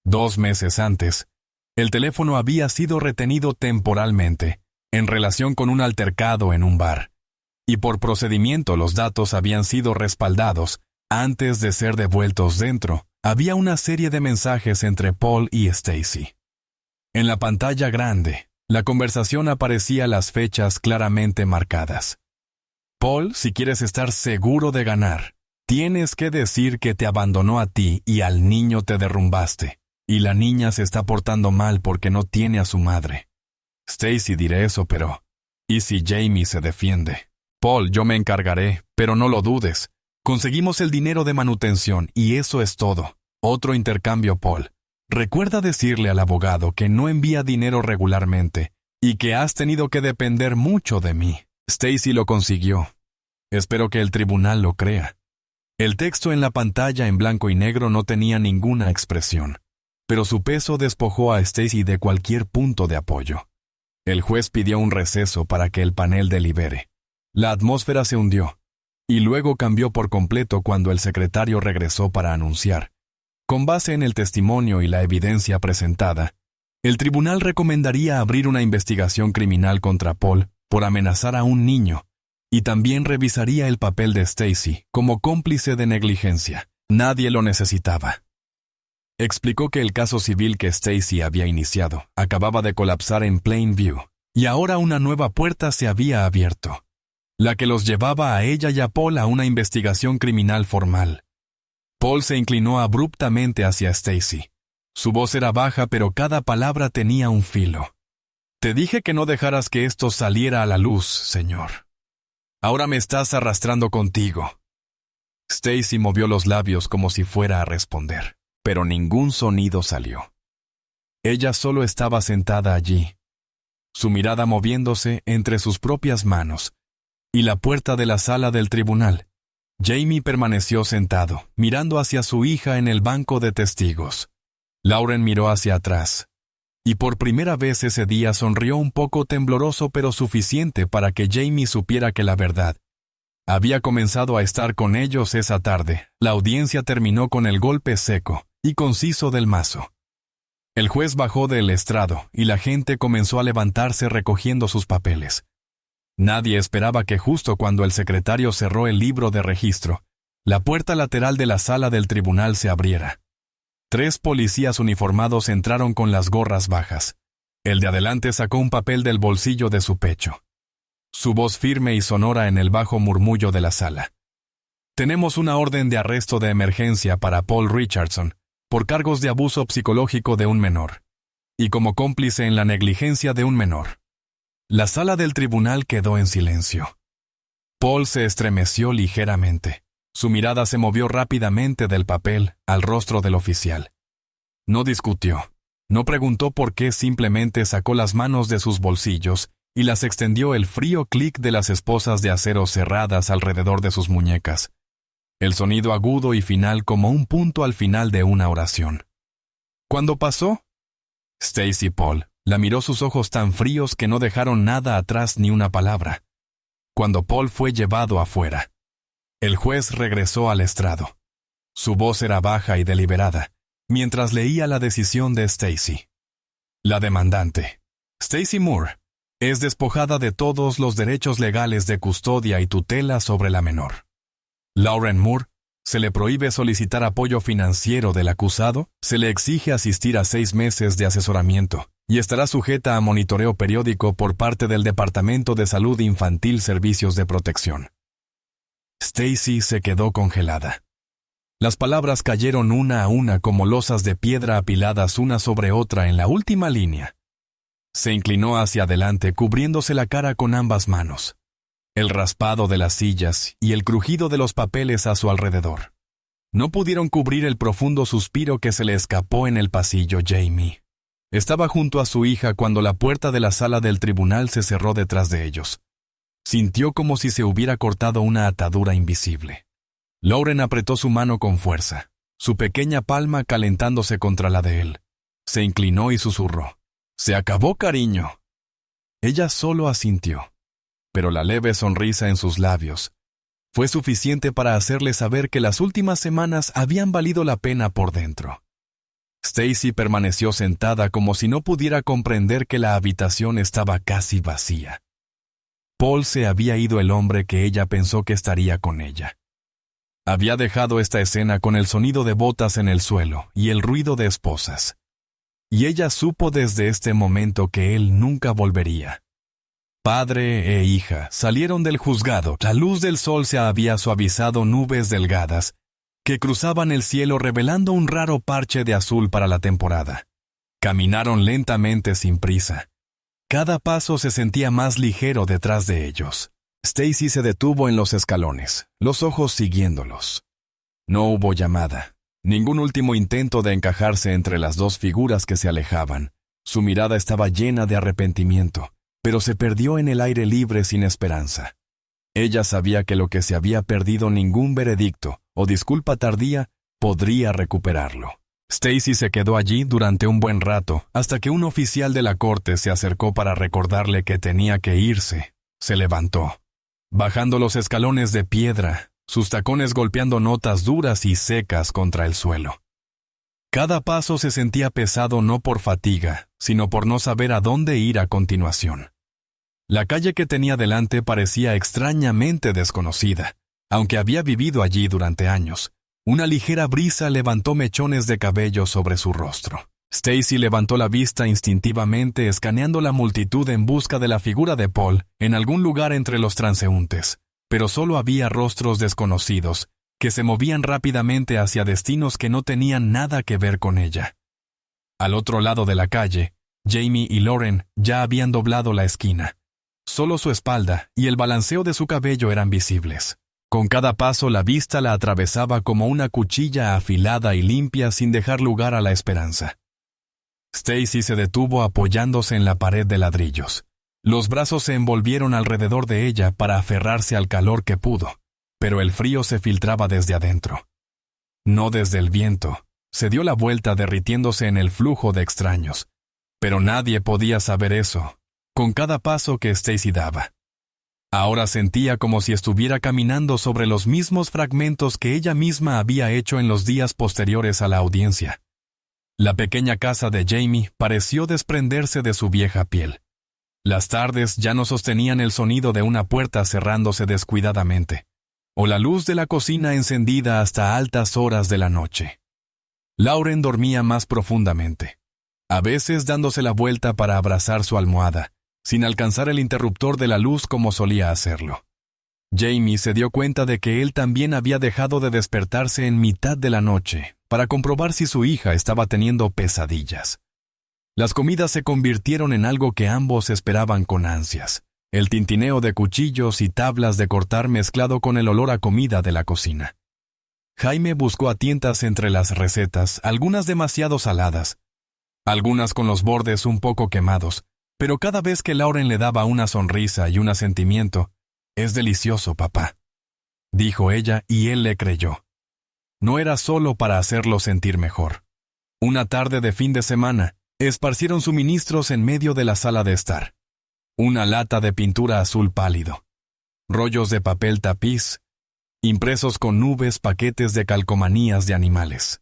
2 meses antes, el teléfono había sido retenido temporalmente, en relación con un altercado en un bar, y por procedimiento los datos habían sido respaldados antes de ser devueltos dentro. Había una serie de mensajes entre Paul y Stacy. En la pantalla grande, la conversación aparecía las fechas claramente marcadas. Paul, si quieres estar seguro de ganar, tienes que decir que te abandonó a ti y al niño te derrumbaste, y la niña se está portando mal porque no tiene a su madre. Stacy, diré eso, pero... ¿y si Jamie se defiende? Paul, yo me encargaré, pero no lo dudes. Conseguimos el dinero de manutención y eso es todo. Otro intercambio, Paul. Recuerda decirle al abogado que no envía dinero regularmente y que has tenido que depender mucho de mí. Stacy lo consiguió. Espero que el tribunal lo crea. El texto en la pantalla en blanco y negro no tenía ninguna expresión, pero su peso despojó a Stacy de cualquier punto de apoyo. El juez pidió un receso para que el panel delibere. La atmósfera se hundió, y luego cambió por completo cuando el secretario regresó para anunciar. Con base en el testimonio y la evidencia presentada, el tribunal recomendaría abrir una investigación criminal contra Paul por amenazar a un niño, y también revisaría el papel de Stacy como cómplice de negligencia. Nadie lo necesitaba. Explicó que el caso civil que Stacy había iniciado acababa de colapsar en Plainview, y ahora una nueva puerta se había abierto, la que los llevaba a ella y a Paul a una investigación criminal formal. Paul se inclinó abruptamente hacia Stacy. Su voz era baja, pero cada palabra tenía un filo. Te dije que no dejaras que esto saliera a la luz, señor. Ahora me estás arrastrando contigo. Stacy movió los labios como si fuera a responder, pero ningún sonido salió. Ella solo estaba sentada allí, su mirada moviéndose entre sus propias manos, y la puerta de la sala del tribunal. Jamie permaneció sentado, mirando hacia su hija en el banco de testigos. Lauren miró hacia atrás, y por primera vez ese día sonrió un poco tembloroso pero suficiente para que Jamie supiera que la verdad había comenzado a estar con ellos esa tarde. La audiencia terminó con el golpe seco y conciso del mazo. El juez bajó del estrado y la gente comenzó a levantarse recogiendo sus papeles. Nadie esperaba que justo cuando el secretario cerró el libro de registro, la puerta lateral de la sala del tribunal se abriera. 3 policías uniformados entraron con las gorras bajas. El de adelante sacó un papel del bolsillo de su pecho. Su voz firme y sonora en el bajo murmullo de la sala. Tenemos una orden de arresto de emergencia para Paul Richardson, por cargos de abuso psicológico de un menor, y como cómplice en la negligencia de un menor. La sala del tribunal quedó en silencio. Paul se estremeció ligeramente. Su mirada se movió rápidamente del papel al rostro del oficial. No discutió. No preguntó por qué, simplemente sacó las manos de sus bolsillos y las extendió el frío clic de las esposas de acero cerradas alrededor de sus muñecas. El sonido agudo y final como un punto al final de una oración. ¿Cuándo pasó? Stacy Paul la miró, sus ojos tan fríos que no dejaron nada atrás ni una palabra. Cuando Paul fue llevado afuera. El juez regresó al estrado. Su voz era baja y deliberada, mientras leía la decisión de Stacy. La demandante, Stacy Moore, es despojada de todos los derechos legales de custodia y tutela sobre la menor. Lauren Moore, se le prohíbe solicitar apoyo financiero del acusado, se le exige asistir a 6 meses de asesoramiento y estará sujeta a monitoreo periódico por parte del Departamento de Salud Infantil Servicios de Protección. Stacy se quedó congelada. Las palabras cayeron una a una como losas de piedra apiladas una sobre otra en la última línea. Se inclinó hacia adelante cubriéndose la cara con ambas manos. El raspado de las sillas y el crujido de los papeles a su alrededor no pudieron cubrir el profundo suspiro que se le escapó en el pasillo. Jamie estaba junto a su hija cuando la puerta de la sala del tribunal se cerró detrás de ellos. Sintió como si se hubiera cortado una atadura invisible. Lauren apretó su mano con fuerza, su pequeña palma calentándose contra la de él. Se inclinó y susurró: «Se acabó, cariño». Ella solo asintió, pero la leve sonrisa en sus labios fue suficiente para hacerle saber que las últimas semanas habían valido la pena por dentro. Stacy permaneció sentada como si no pudiera comprender que la habitación estaba casi vacía. Paul se había ido, el hombre que ella pensó que estaría con ella. Había dejado esta escena con el sonido de botas en el suelo y el ruido de esposas. Y ella supo desde este momento que él nunca volvería. Padre e hija salieron del juzgado. La luz del sol se había suavizado, nubes delgadas que cruzaban el cielo revelando un raro parche de azul para la temporada. Caminaron lentamente sin prisa. Cada paso se sentía más ligero detrás de ellos. Stacy se detuvo en los escalones, los ojos siguiéndolos. No hubo llamada, ningún último intento de encajarse entre las dos figuras que se alejaban. Su mirada estaba llena de arrepentimiento, pero se perdió en el aire libre sin esperanza. Ella sabía que lo que se había perdido, ningún veredicto o disculpa tardía podría recuperarlo. Stacy se quedó allí durante un buen rato, hasta que un oficial de la corte se acercó para recordarle que tenía que irse. Se levantó, bajando los escalones de piedra, sus tacones golpeando notas duras y secas contra el suelo. Cada paso se sentía pesado, no por fatiga, sino por no saber a dónde ir a continuación. La calle que tenía delante parecía extrañamente desconocida, aunque había vivido allí durante años. Una ligera brisa levantó mechones de cabello sobre su rostro. Stacy levantó la vista instintivamente, escaneando la multitud en busca de la figura de Paul en algún lugar entre los transeúntes, pero solo había rostros desconocidos que se movían rápidamente hacia destinos que no tenían nada que ver con ella. Al otro lado de la calle, Jamie y Lauren ya habían doblado la esquina. Solo su espalda y el balanceo de su cabello eran visibles. Con cada paso la vista la atravesaba como una cuchilla afilada y limpia, sin dejar lugar a la esperanza. Stacy se detuvo apoyándose en la pared de ladrillos. Los brazos se envolvieron alrededor de ella para aferrarse al calor que pudo, pero el frío se filtraba desde adentro. No desde el viento. Se dio la vuelta derritiéndose en el flujo de extraños. Pero nadie podía saber eso, con cada paso que Stacy daba. Ahora sentía como si estuviera caminando sobre los mismos fragmentos que ella misma había hecho en los días posteriores a la audiencia. La pequeña casa de Jamie pareció desprenderse de su vieja piel. Las tardes ya no sostenían el sonido de una puerta cerrándose descuidadamente, o la luz de la cocina encendida hasta altas horas de la noche. Lauren dormía más profundamente, a veces dándose la vuelta para abrazar su almohada, sin alcanzar el interruptor de la luz como solía hacerlo. Jamie se dio cuenta de que él también había dejado de despertarse en mitad de la noche para comprobar si su hija estaba teniendo pesadillas. Las comidas se convirtieron en algo que ambos esperaban con ansias. El tintineo de cuchillos y tablas de cortar mezclado con el olor a comida de la cocina. Jaime buscó a tientas entre las recetas, algunas demasiado saladas, algunas con los bordes un poco quemados, pero cada vez que Lauren le daba una sonrisa y un asentimiento, «Es delicioso, papá», dijo ella, y él le creyó. No era solo para hacerlo sentir mejor. Una tarde de fin de semana, esparcieron suministros en medio de la sala de estar. Una lata de pintura azul pálido, rollos de papel tapiz, impresos con nubes, paquetes de calcomanías de animales.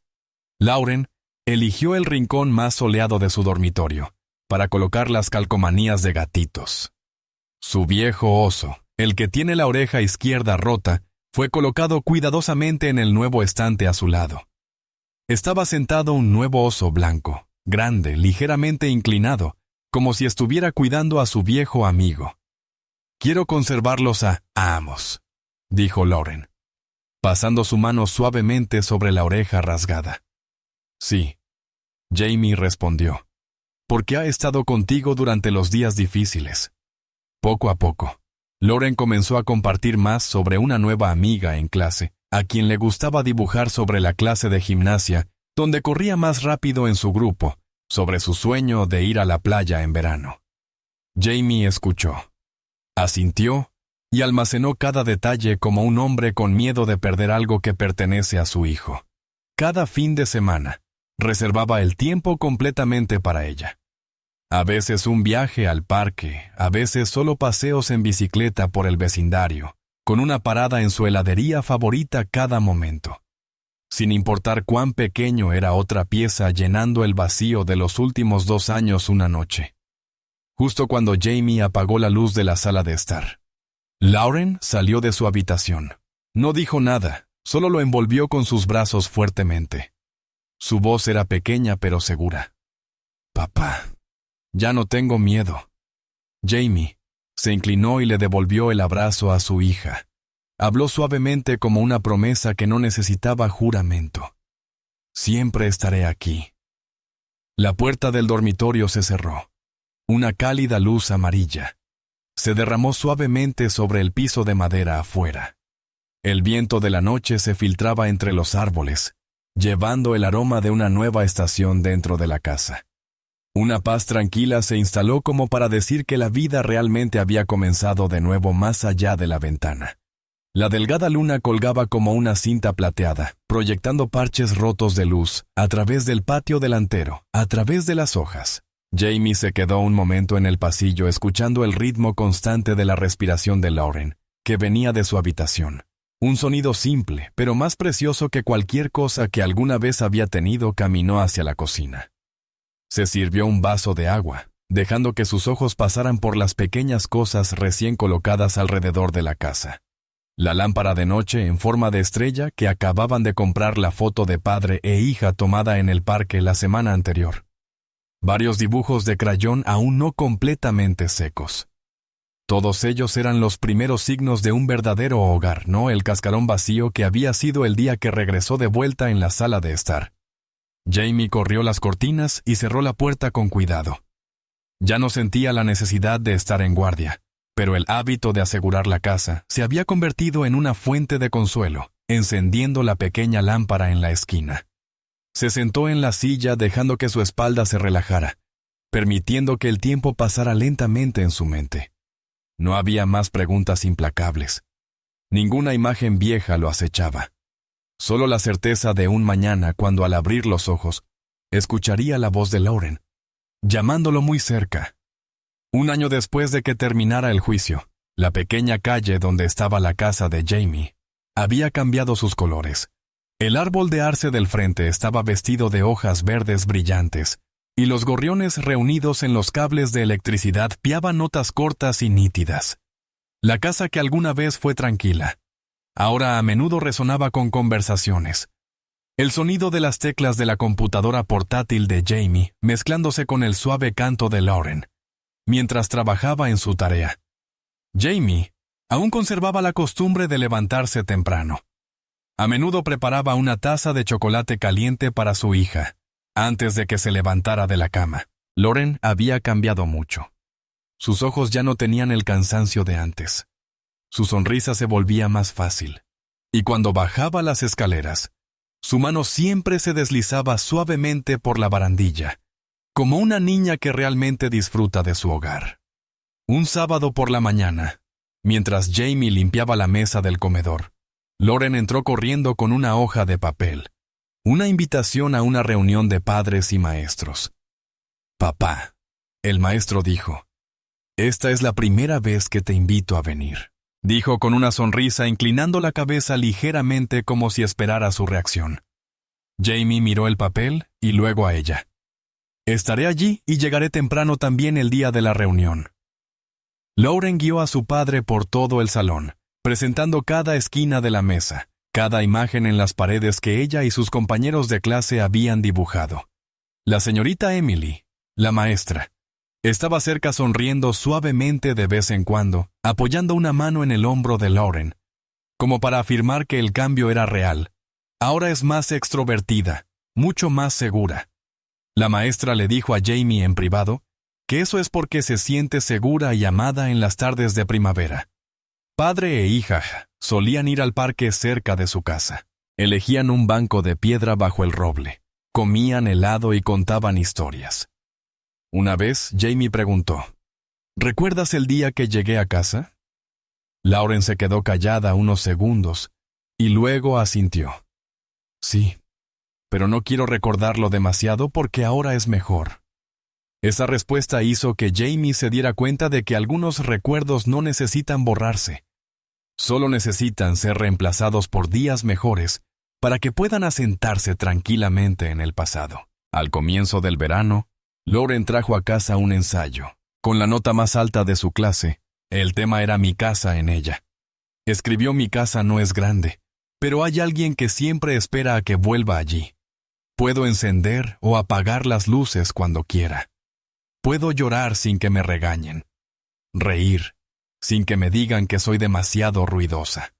Lauren eligió el rincón más soleado de su dormitorio para colocar las calcomanías de gatitos. Su viejo oso, el que tiene la oreja izquierda rota, fue colocado cuidadosamente en el nuevo estante a su lado. Estaba sentado un nuevo oso blanco, grande, ligeramente inclinado, como si estuviera cuidando a su viejo amigo. «Quiero conservarlos a ambos», dijo Lauren, pasando su mano suavemente sobre la oreja rasgada. «Sí», Jamie respondió, «porque ha estado contigo durante los días difíciles». Poco a poco, Lauren comenzó a compartir más sobre una nueva amiga en clase, a quien le gustaba dibujar sobre la clase de gimnasia, donde corría más rápido en su grupo, sobre su sueño de ir a la playa en verano. Jamie escuchó, asintió y almacenó cada detalle como un hombre con miedo de perder algo que pertenece a su hijo. Cada fin de semana, reservaba el tiempo completamente para ella. A veces un viaje al parque, a veces solo paseos en bicicleta por el vecindario, con una parada en su heladería favorita cada momento. Sin importar cuán pequeño era otra pieza llenando el vacío de los últimos 2 años una noche. Justo cuando Jamie apagó la luz de la sala de estar, Lauren salió de su habitación. No dijo nada, solo lo envolvió con sus brazos fuertemente. Su voz era pequeña pero segura. «Papá, ya no tengo miedo». Jamie se inclinó y le devolvió el abrazo a su hija. Habló suavemente como una promesa que no necesitaba juramento. «Siempre estaré aquí». La puerta del dormitorio se cerró. Una cálida luz amarilla se derramó suavemente sobre el piso de madera afuera. El viento de la noche se filtraba entre los árboles, llevando el aroma de una nueva estación dentro de la casa. Una paz tranquila se instaló como para decir que la vida realmente había comenzado de nuevo más allá de la ventana. La delgada luna colgaba como una cinta plateada, proyectando parches rotos de luz a través del patio delantero, a través de las hojas. Jamie se quedó un momento en el pasillo escuchando el ritmo constante de la respiración de Lauren, que venía de su habitación. Un sonido simple, pero más precioso que cualquier cosa que alguna vez había tenido, caminó hacia la cocina. Se sirvió un vaso de agua, dejando que sus ojos pasaran por las pequeñas cosas recién colocadas alrededor de la casa. La lámpara de noche en forma de estrella que acababan de comprar, la foto de padre e hija tomada en el parque la semana anterior. Varios dibujos de crayón aún no completamente secos. Todos ellos eran los primeros signos de un verdadero hogar, no el cascarón vacío que había sido el día que regresó de vuelta en la sala de estar. Jamie corrió las cortinas y cerró la puerta con cuidado. Ya no sentía la necesidad de estar en guardia, pero el hábito de asegurar la casa se había convertido en una fuente de consuelo, encendiendo la pequeña lámpara en la esquina. Se sentó en la silla dejando que su espalda se relajara, permitiendo que el tiempo pasara lentamente en su mente. No había más preguntas implacables. Ninguna imagen vieja lo acechaba. Solo la certeza de un mañana cuando al abrir los ojos, escucharía la voz de Lauren, llamándolo muy cerca. Un año después de que terminara el juicio, la pequeña calle donde estaba la casa de Jamie había cambiado sus colores. El árbol de arce del frente estaba vestido de hojas verdes brillantes, y los gorriones reunidos en los cables de electricidad piaban notas cortas y nítidas. La casa que alguna vez fue tranquila, ahora a menudo resonaba con conversaciones. El sonido de las teclas de la computadora portátil de Jamie mezclándose con el suave canto de Lauren, mientras trabajaba en su tarea. Jamie aún conservaba la costumbre de levantarse temprano. A menudo preparaba una taza de chocolate caliente para su hija, antes de que se levantara de la cama. Lauren había cambiado mucho. Sus ojos ya no tenían el cansancio de antes. Su sonrisa se volvía más fácil. Y cuando bajaba las escaleras, su mano siempre se deslizaba suavemente por la barandilla, como una niña que realmente disfruta de su hogar. Un sábado por la mañana, mientras Jamie limpiaba la mesa del comedor, Lauren entró corriendo con una hoja de papel, una invitación a una reunión de padres y maestros. «Papá», el maestro dijo, «esta es la primera vez que te invito a venir», dijo con una sonrisa inclinando la cabeza ligeramente como si esperara su reacción. Jamie miró el papel y luego a ella. «Estaré allí y llegaré temprano también el día de la reunión». Lauren guió a su padre por todo el salón, presentando cada esquina de la mesa, cada imagen en las paredes que ella y sus compañeros de clase habían dibujado. La señorita Emily, la maestra, estaba cerca sonriendo suavemente de vez en cuando, apoyando una mano en el hombro de Lauren, como para afirmar que el cambio era real. Ahora es más extrovertida, mucho más segura. La maestra le dijo a Jamie en privado que eso es porque se siente segura y amada en las tardes de primavera. Padre e hija solían ir al parque cerca de su casa. Elegían un banco de piedra bajo el roble, comían helado y contaban historias. Una vez, Jamie preguntó, «¿Recuerdas el día que llegué a casa?» Lauren se quedó callada unos segundos y luego asintió. «Sí, pero no quiero recordarlo demasiado porque ahora es mejor». Esa respuesta hizo que Jamie se diera cuenta de que algunos recuerdos no necesitan borrarse. Solo necesitan ser reemplazados por días mejores para que puedan asentarse tranquilamente en el pasado. Al comienzo del verano, Lauren trajo a casa un ensayo. Con la nota más alta de su clase, el tema era mi casa en ella. Escribió: «Mi casa no es grande, pero hay alguien que siempre espera a que vuelva allí. Puedo encender o apagar las luces cuando quiera. Puedo llorar sin que me regañen. Reír sin que me digan que soy demasiado ruidosa.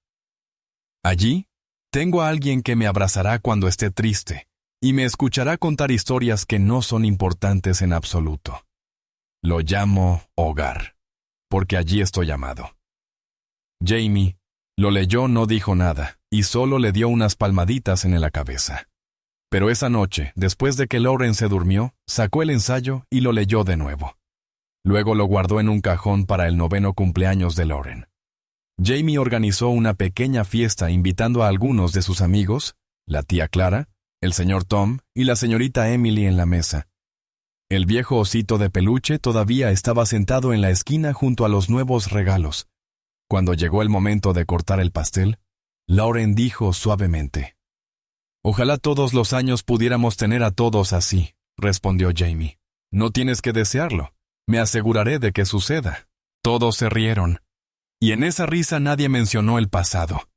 Allí, tengo a alguien que me abrazará cuando esté triste y me escuchará contar historias que no son importantes en absoluto. Lo llamo hogar, porque allí estoy amado». Jamie lo leyó, no dijo nada y solo le dio unas palmaditas en la cabeza. Pero esa noche, después de que Lauren se durmió, sacó el ensayo y lo leyó de nuevo. Luego lo guardó en un cajón para el 9º cumpleaños de Lauren. Jamie organizó una pequeña fiesta invitando a algunos de sus amigos, la tía Clara, el señor Tom y la señorita Emily en la mesa. El viejo osito de peluche todavía estaba sentado en la esquina junto a los nuevos regalos. Cuando llegó el momento de cortar el pastel, Lauren dijo suavemente: «Ojalá todos los años pudiéramos tener a todos así», respondió Jamie. «No tienes que desearlo. Me aseguraré de que suceda». Todos se rieron, y en esa risa nadie mencionó el pasado.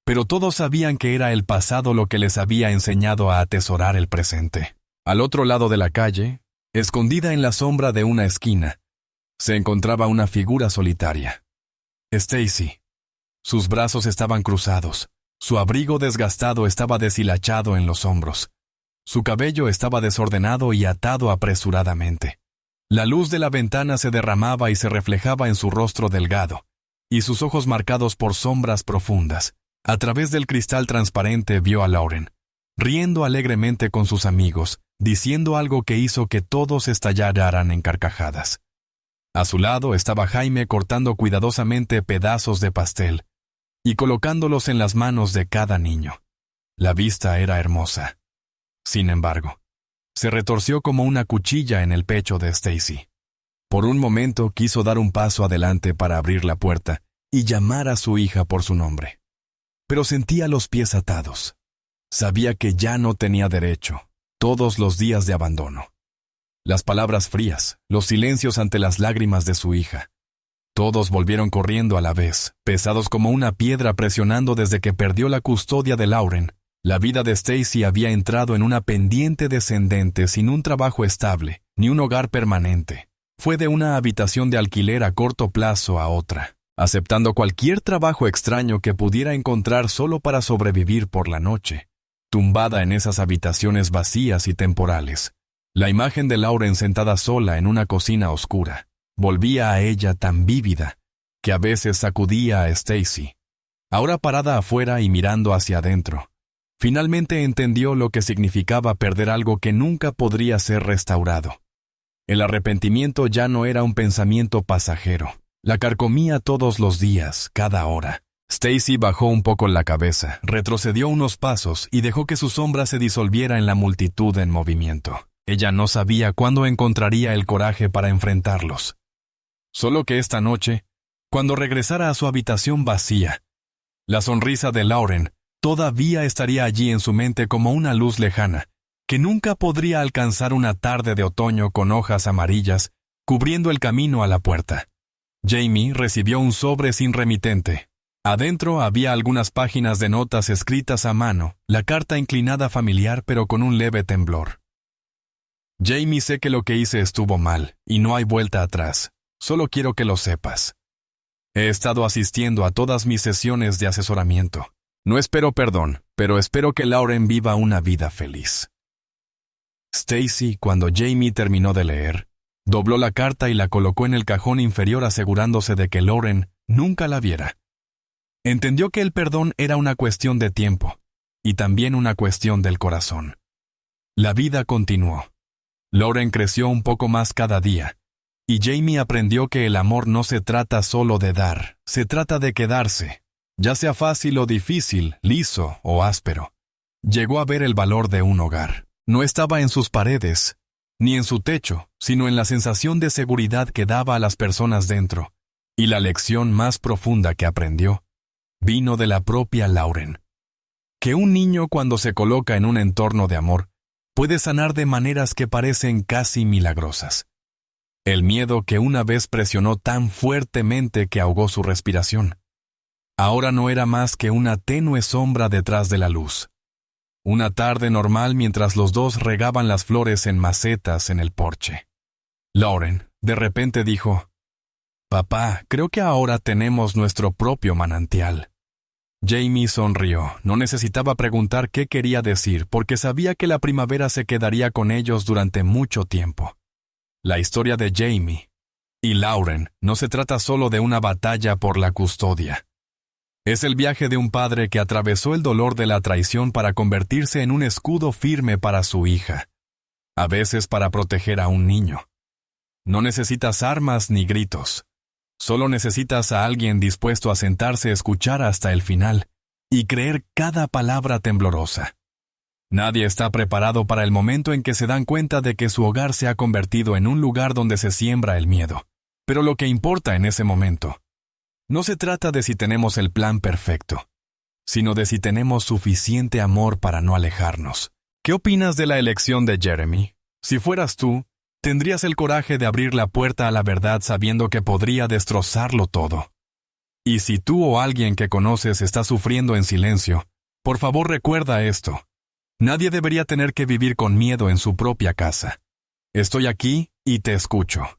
Pero todos sabían que era el pasado lo que les había enseñado a atesorar el presente. Al otro lado de la calle, escondida en la sombra de una esquina, se encontraba una figura solitaria. Stacy. Sus brazos estaban cruzados. Su abrigo desgastado estaba deshilachado en los hombros. Su cabello estaba desordenado y atado apresuradamente. La luz de la ventana se derramaba y se reflejaba en su rostro delgado, y sus ojos marcados por sombras profundas. A través del cristal transparente vio a Lauren, riendo alegremente con sus amigos, diciendo algo que hizo que todos estallaran en carcajadas. A su lado estaba Jaime cortando cuidadosamente pedazos de pastel y colocándolos en las manos de cada niño. La vista era hermosa. Sin embargo, se retorció como una cuchilla en el pecho de Stacy. Por un momento quiso dar un paso adelante para abrir la puerta y llamar a su hija por su nombre. Pero sentía los pies atados. Sabía que ya no tenía derecho, todos los días de abandono. Las palabras frías, los silencios ante las lágrimas de su hija. Todos volvieron corriendo a la vez, pesados como una piedra presionando desde que perdió la custodia de Lauren. La vida de Stacy había entrado en una pendiente descendente sin un trabajo estable, ni un hogar permanente. Fue de una habitación de alquiler a corto plazo a otra, aceptando cualquier trabajo extraño que pudiera encontrar solo para sobrevivir por la noche. Tumbada en esas habitaciones vacías y temporales, la imagen de Lauren sentada sola en una cocina oscura volvía a ella tan vívida que a veces sacudía a Stacy. Ahora parada afuera y mirando hacia adentro, finalmente entendió lo que significaba perder algo que nunca podría ser restaurado. El arrepentimiento ya no era un pensamiento pasajero. La carcomía todos los días, cada hora. Stacy bajó un poco la cabeza, retrocedió unos pasos y dejó que su sombra se disolviera en la multitud en movimiento. Ella no sabía cuándo encontraría el coraje para enfrentarlos. Solo que esta noche, cuando regresara a su habitación vacía, la sonrisa de Lauren todavía estaría allí en su mente como una luz lejana, que nunca podría alcanzar una tarde de otoño con hojas amarillas, cubriendo el camino a la puerta. Jamie recibió un sobre sin remitente. Adentro había algunas páginas de notas escritas a mano, la carta inclinada familiar pero con un leve temblor. Jamie, sé que lo que hice estuvo mal, y no hay vuelta atrás. Solo quiero que lo sepas. He estado asistiendo a todas mis sesiones de asesoramiento. No espero perdón, pero espero que Lauren viva una vida feliz. Stacy, cuando Jamie terminó de leer, dobló la carta y la colocó en el cajón inferior asegurándose de que Lauren nunca la viera. Entendió que el perdón era una cuestión de tiempo, y también una cuestión del corazón. La vida continuó. Lauren creció un poco más cada día, y Jamie aprendió que el amor no se trata solo de dar, se trata de quedarse, ya sea fácil o difícil, liso o áspero. Llegó a ver el valor de un hogar. No estaba en sus paredes, ni en su techo, sino en la sensación de seguridad que daba a las personas dentro. Y la lección más profunda que aprendió vino de la propia Lauren. Que un niño, cuando se coloca en un entorno de amor, puede sanar de maneras que parecen casi milagrosas. El miedo que una vez presionó tan fuertemente que ahogó su respiración, ahora no era más que una tenue sombra detrás de la luz. Una tarde normal mientras los dos regaban las flores en macetas en el porche. Lauren, de repente dijo: «Papá, creo que ahora tenemos nuestro propio manantial». Jamie sonrió. No necesitaba preguntar qué quería decir, porque sabía que la primavera se quedaría con ellos durante mucho tiempo. La historia de Jamie y Lauren no se trata solo de una batalla por la custodia. Es el viaje de un padre que atravesó el dolor de la traición para convertirse en un escudo firme para su hija, a veces para proteger a un niño. No necesitas armas ni gritos. Solo necesitas a alguien dispuesto a sentarse a escuchar hasta el final y creer cada palabra temblorosa. Nadie está preparado para el momento en que se dan cuenta de que su hogar se ha convertido en un lugar donde se siembra el miedo. Pero lo que importa en ese momento no se trata de si tenemos el plan perfecto, sino de si tenemos suficiente amor para no alejarnos. ¿Qué opinas de la elección de Jeremy? Si fueras tú, ¿tendrías el coraje de abrir la puerta a la verdad sabiendo que podría destrozarlo todo? Y si tú o alguien que conoces está sufriendo en silencio, por favor recuerda esto. Nadie debería tener que vivir con miedo en su propia casa. Estoy aquí y te escucho.